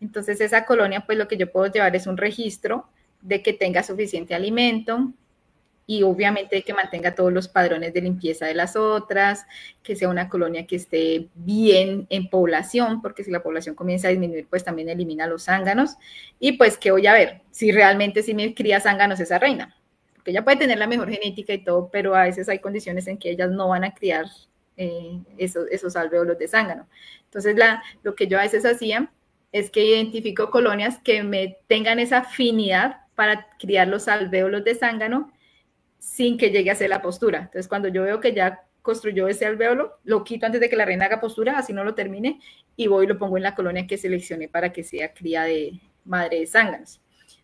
Entonces esa colonia, pues lo que yo puedo llevar es un registro de que tenga suficiente alimento, y obviamente que mantenga todos los padrones de limpieza de las otras, que sea una colonia que esté bien en población, porque si la población comienza a disminuir, pues también elimina los zánganos, y pues que voy a ver si realmente sí me cría zánganos esa reina, porque ella puede tener la mejor genética y todo, pero a veces hay condiciones en que ellas no van a criar esos alvéolos de zángano. Entonces lo que yo a veces hacía es que identifico colonias que me tengan esa afinidad para criar los alvéolos de zángano, sin que llegue a hacer la postura. Entonces, cuando yo veo que ya construyó ese alvéolo, lo quito antes de que la reina haga postura, así no lo termine, y voy y lo pongo en la colonia que seleccioné para que sea cría de madre de zánganos.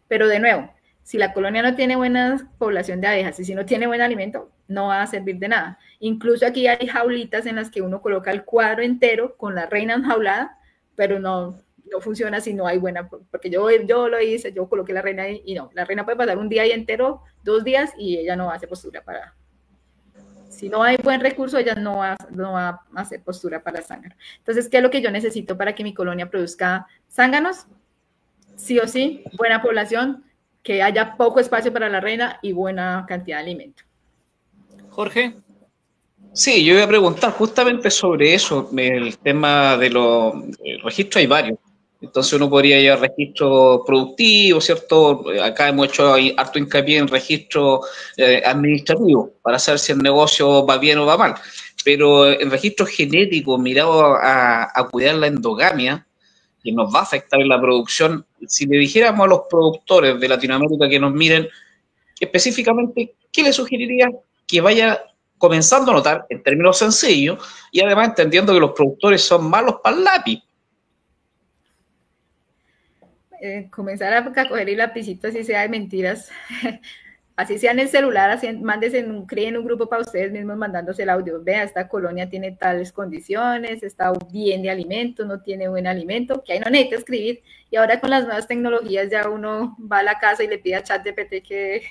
Pero de nuevo, si la colonia no tiene buena población de abejas y si no tiene buen alimento, no va a servir de nada. Incluso aquí hay jaulitas en las que uno coloca el cuadro entero con la reina enjaulada, pero no funciona si no hay buena, porque yo lo hice, yo coloqué la reina ahí y no, la reina puede pasar un día ahí entero, 2 días y ella no hace postura para, si no hay buen recurso, ella no va a hacer postura para zángano. Entonces, ¿qué es lo que yo necesito para que mi colonia produzca zánganos? Sí o sí, buena población, que haya poco espacio para la reina y buena cantidad de alimento. Jorge. Sí, yo iba a preguntar justamente sobre eso, el tema de los registros, hay varios. Entonces uno podría llevar registro productivo, ¿cierto? Acá hemos hecho harto hincapié en registro administrativo para saber si el negocio va bien o va mal. Pero en registro genético, mirado a cuidar la endogamia, que nos va a afectar en la producción, si le dijéramos a los productores de Latinoamérica que nos miren específicamente, ¿qué le sugeriría que vaya comenzando a notar en términos sencillos y además entendiendo que los productores son malos para el lápiz? Comenzar a coger el lapicito, así sea de mentiras, así sea en el celular, así, creen un grupo para ustedes mismos mandándose el audio. Vea, esta colonia tiene tales condiciones, está bien de alimento, no tiene buen alimento, que ahí no necesita escribir. Y ahora con las nuevas tecnologías ya uno va a la casa y le pide a ChatGPT que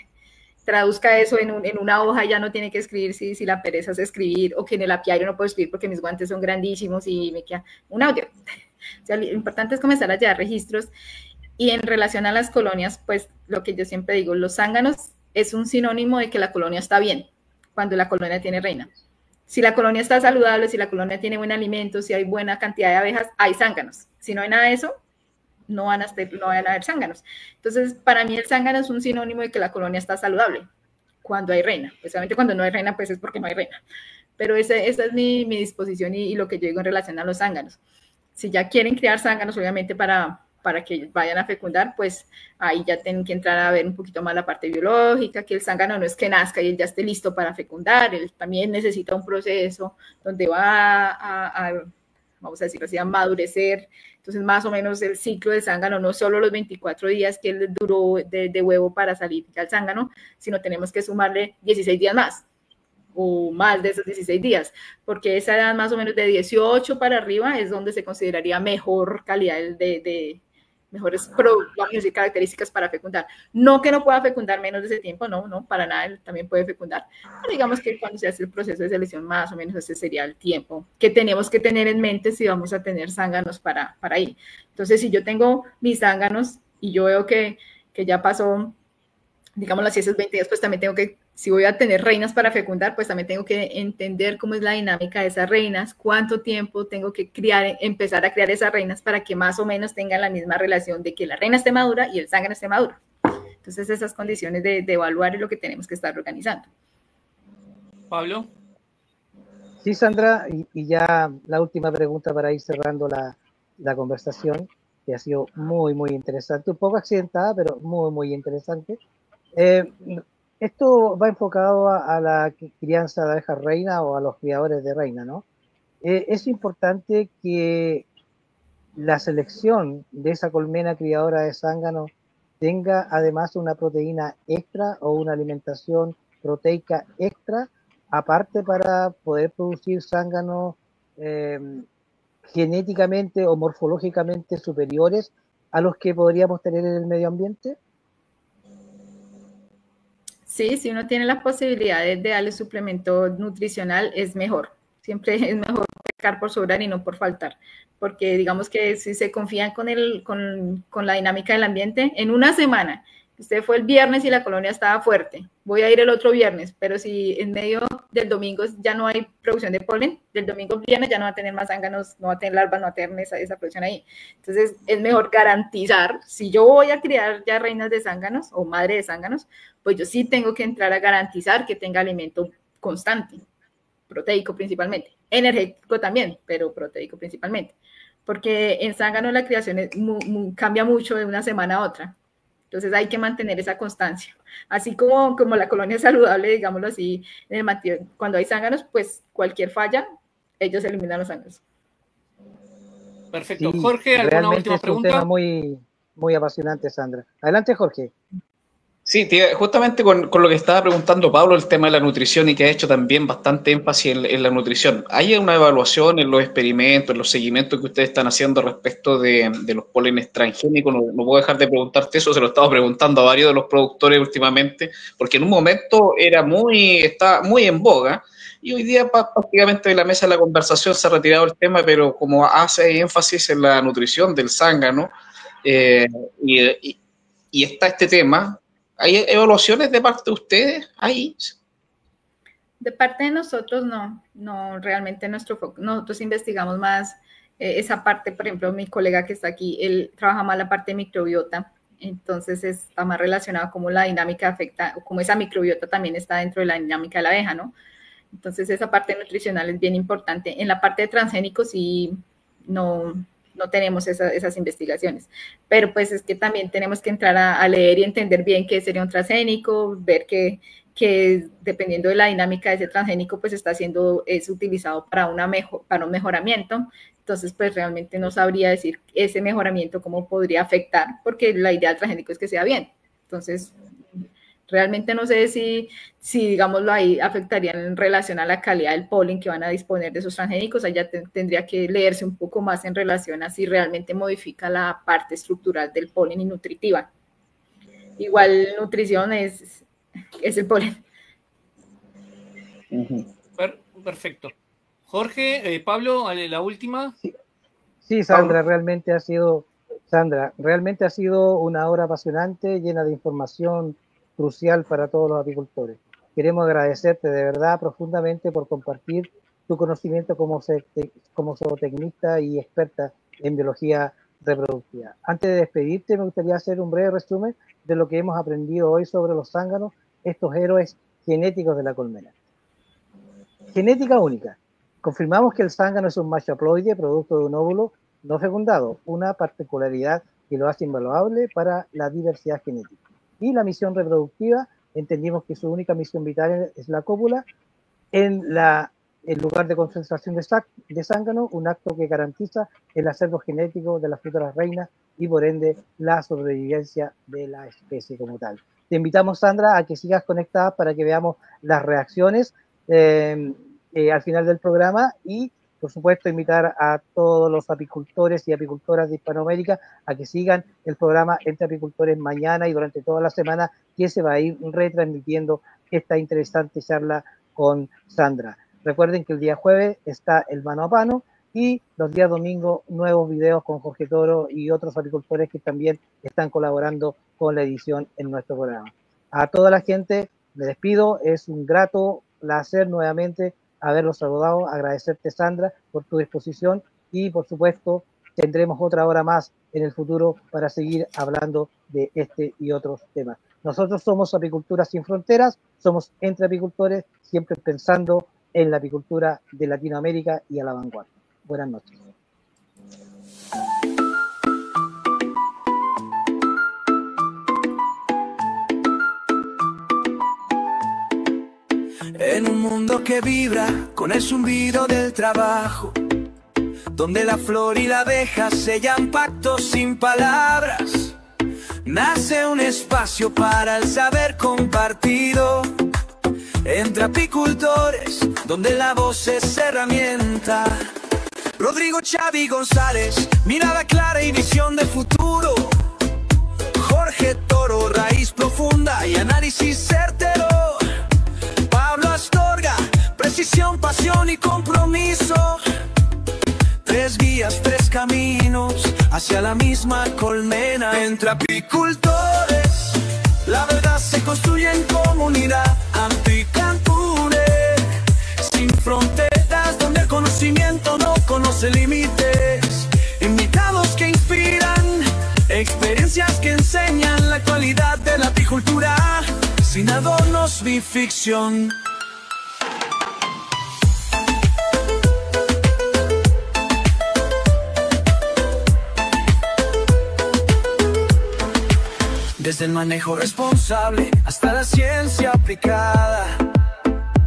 traduzca eso en una hoja, ya no tiene que escribir si la pereza es escribir, o que en el apiario no puedo escribir porque mis guantes son grandísimos y me queda un audio. O sea, lo importante es comenzar a llevar registros. Y en relación a las colonias, pues lo que yo siempre digo, los zánganos es un sinónimo de que la colonia está bien, cuando la colonia tiene reina. Si la colonia está saludable, si la colonia tiene buen alimento, si hay buena cantidad de abejas, hay zánganos. Si no hay nada de eso, no van a haber zánganos. Entonces, para mí el zángano es un sinónimo de que la colonia está saludable cuando hay reina. Pues obviamente cuando no hay reina, pues es porque no hay reina. Pero esa es mi disposición y lo que yo digo en relación a los zánganos. Si ya quieren criar zánganos, obviamente para que vayan a fecundar, pues ahí ya tienen que entrar a ver un poquito más la parte biológica, que el zángano no es que nazca y él ya esté listo para fecundar, él también necesita un proceso donde va vamos a decirlo así, a madurecer. Entonces, más o menos el ciclo del zángano, no solo los 24 días que él duró de huevo para salir al zángano, sino tenemos que sumarle 16 días más, o más de esos 16 días, porque esa edad más o menos de 18 para arriba es donde se consideraría mejor calidad de mejores vamos a decir, características para fecundar. No que no pueda fecundar menos de ese tiempo, no, para nada, él también puede fecundar. Pero digamos que cuando se hace el proceso de selección, más o menos ese sería el tiempo que tenemos que tener en mente si vamos a tener zánganos para ir. Entonces, si yo tengo mis zánganos y yo veo que ya pasó, digámoslo así, esos 20 días, pues también tengo que, si voy a tener reinas para fecundar, pues también tengo que entender cómo es la dinámica de esas reinas, cuánto tiempo tengo que empezar a criar esas reinas para que más o menos tengan la misma relación de que la reina esté madura y el zángano esté maduro. Entonces, esas condiciones de evaluar es lo que tenemos que estar organizando. Pablo. Sí, Sandra, y ya la última pregunta para ir cerrando la conversación, que ha sido muy, muy interesante, un poco accidentada, pero muy, muy interesante. Esto va enfocado a la crianza de abejas reina o a los criadores de reina, ¿no? Es importante que la selección de esa colmena criadora de zángano tenga además una proteína extra o una alimentación proteica extra, aparte para poder producir zánganos genéticamente o morfológicamente superiores a los que podríamos tener en el medio ambiente. Sí, si uno tiene la posibilidad de darle suplemento nutricional, es mejor. Siempre es mejor pecar por sobrar y no por faltar. Porque digamos que si se confían con la dinámica del ambiente, en una semana, usted fue el viernes y la colonia estaba fuerte, voy a ir el otro viernes, pero si en medio del domingo ya no hay producción de polen, del domingo viernes ya no va a tener más zánganos, no va a tener larvas, no va a tener esa producción ahí. Entonces es mejor garantizar, si yo voy a criar ya reinas de zánganos o madre de zánganos, pues yo sí tengo que entrar a garantizar que tenga alimento constante, proteico principalmente, energético también, pero proteico principalmente, porque en zángano la criación cambia mucho de una semana a otra. Entonces hay que mantener esa constancia. Así como la colonia es saludable, digámoslo así, cuando hay zánganos, pues cualquier falla, ellos eliminan los zánganos. Perfecto. Sí, Jorge, ¿alguna última pregunta? Es un tema muy, muy apasionante, Sandra. Adelante, Jorge. Sí, justamente con lo que estaba preguntando Pablo, el tema de la nutrición y que ha hecho también bastante énfasis en la nutrición. ¿Hay una evaluación en los experimentos, en los seguimientos que ustedes están haciendo respecto de los pólenes transgénicos? No puedo dejar de preguntarte eso, se lo he estado preguntando a varios de los productores últimamente, porque en un momento estaba muy en boga y hoy día prácticamente de la mesa de la conversación se ha retirado el tema, pero como hace énfasis en la nutrición del zángano y está este tema. ¿Hay evaluaciones de parte de ustedes ahí? De parte de nosotros no realmente nosotros investigamos más esa parte. Por ejemplo, mi colega que está aquí, él trabaja más la parte de microbiota, entonces está más relacionado cómo la dinámica afecta, o cómo esa microbiota también está dentro de la dinámica de la abeja, ¿no? Entonces esa parte nutricional es bien importante. En la parte de transgénicos sí no tenemos esas investigaciones, pero pues es que también tenemos que entrar a leer y entender bien qué sería un transgénico, ver que dependiendo de la dinámica de ese transgénico pues es utilizado para un mejoramiento. Entonces pues realmente no sabría decir ese mejoramiento cómo podría afectar, porque la idea del transgénico es que sea bien. Entonces realmente no sé si digámoslo ahí, afectaría en relación a la calidad del polen que van a disponer de esos transgénicos. Allá tendría que leerse un poco más en relación a si realmente modifica la parte estructural del polen y nutritiva. Igual nutrición es el polen. Perfecto. Jorge, Pablo, la última. Sí, Sandra, realmente ha sido una hora apasionante, llena de información crucial para todos los apicultores. Queremos agradecerte de verdad profundamente por compartir tu conocimiento como zootecnista y experta en biología reproductiva. Antes de despedirte, me gustaría hacer un breve resumen de lo que hemos aprendido hoy sobre los zánganos, estos héroes genéticos de la colmena. Genética única. Confirmamos que el zángano es un macho haploide, producto de un óvulo no fecundado, una particularidad que lo hace invaluable para la diversidad genética. Y la misión reproductiva, entendimos que su única misión vital es la cópula en el lugar de concentración de zángano, un acto que garantiza el acervo genético de las futuras reinas y por ende la sobrevivencia de la especie como tal. Te invitamos, Sandra, a que sigas conectada para que veamos las reacciones al final del programa y, por supuesto, invitar a todos los apicultores y apicultoras de Hispanoamérica a que sigan el programa Entre Apicultores mañana y durante toda la semana, que se va a ir retransmitiendo esta interesante charla con Sandra. Recuerden que el día jueves está el mano a mano y los días domingos nuevos videos con Jorge Toro y otros apicultores que también están colaborando con la edición en nuestro programa. A toda la gente me despido, es un grato placer nuevamente haberlos saludado, agradecerte, Sandra, por tu disposición y por supuesto tendremos otra hora más en el futuro para seguir hablando de este y otros temas. Nosotros somos Apicultura Sin Fronteras, somos Entre Apicultores, siempre pensando en la apicultura de Latinoamérica y a la vanguardia. Buenas noches. En un mundo que vibra con el zumbido del trabajo, donde la flor y la abeja sellan pactos sin palabras, nace un espacio para el saber compartido. Entre apicultores, donde la voz es herramienta. Rodrigo Xavi González, mirada clara y visión de futuro. Jorge Toro, raíz profunda y análisis certero. Pablo Astorga, precisión, pasión y compromiso. Tres guías, tres caminos hacia la misma colmena. Entre apicultores, la verdad se construye en comunidad. Apicultores sin fronteras, donde el conocimiento no conoce límites. Invitados que inspiran, experiencias que enseñan la actualidad de la apicultura. Sin adornos ni ficción. Desde el manejo responsable hasta la ciencia aplicada,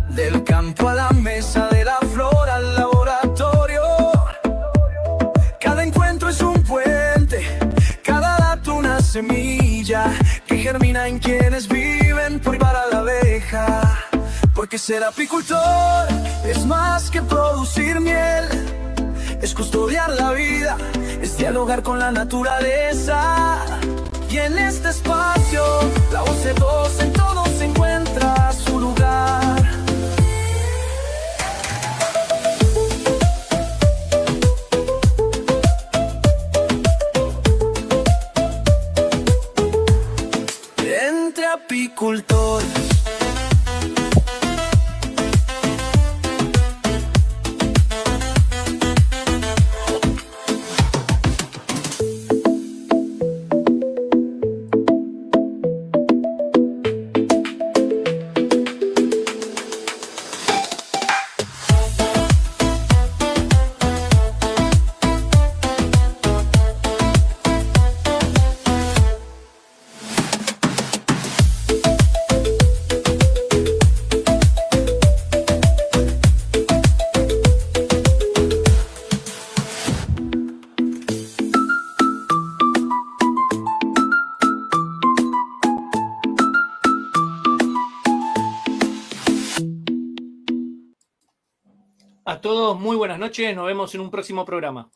del campo a la mesa, de la flor al laboratorio. Cada encuentro es un puente, cada dato una semilla que germina en quienes viven por y para la abeja. Porque ser apicultor es más que producir miel, es custodiar la vida, es dialogar con la naturaleza. Y en este espacio, la voz de todos en todos encuentra su lugar. Entre apicultores. A todos, muy buenas noches. Nos vemos en un próximo programa.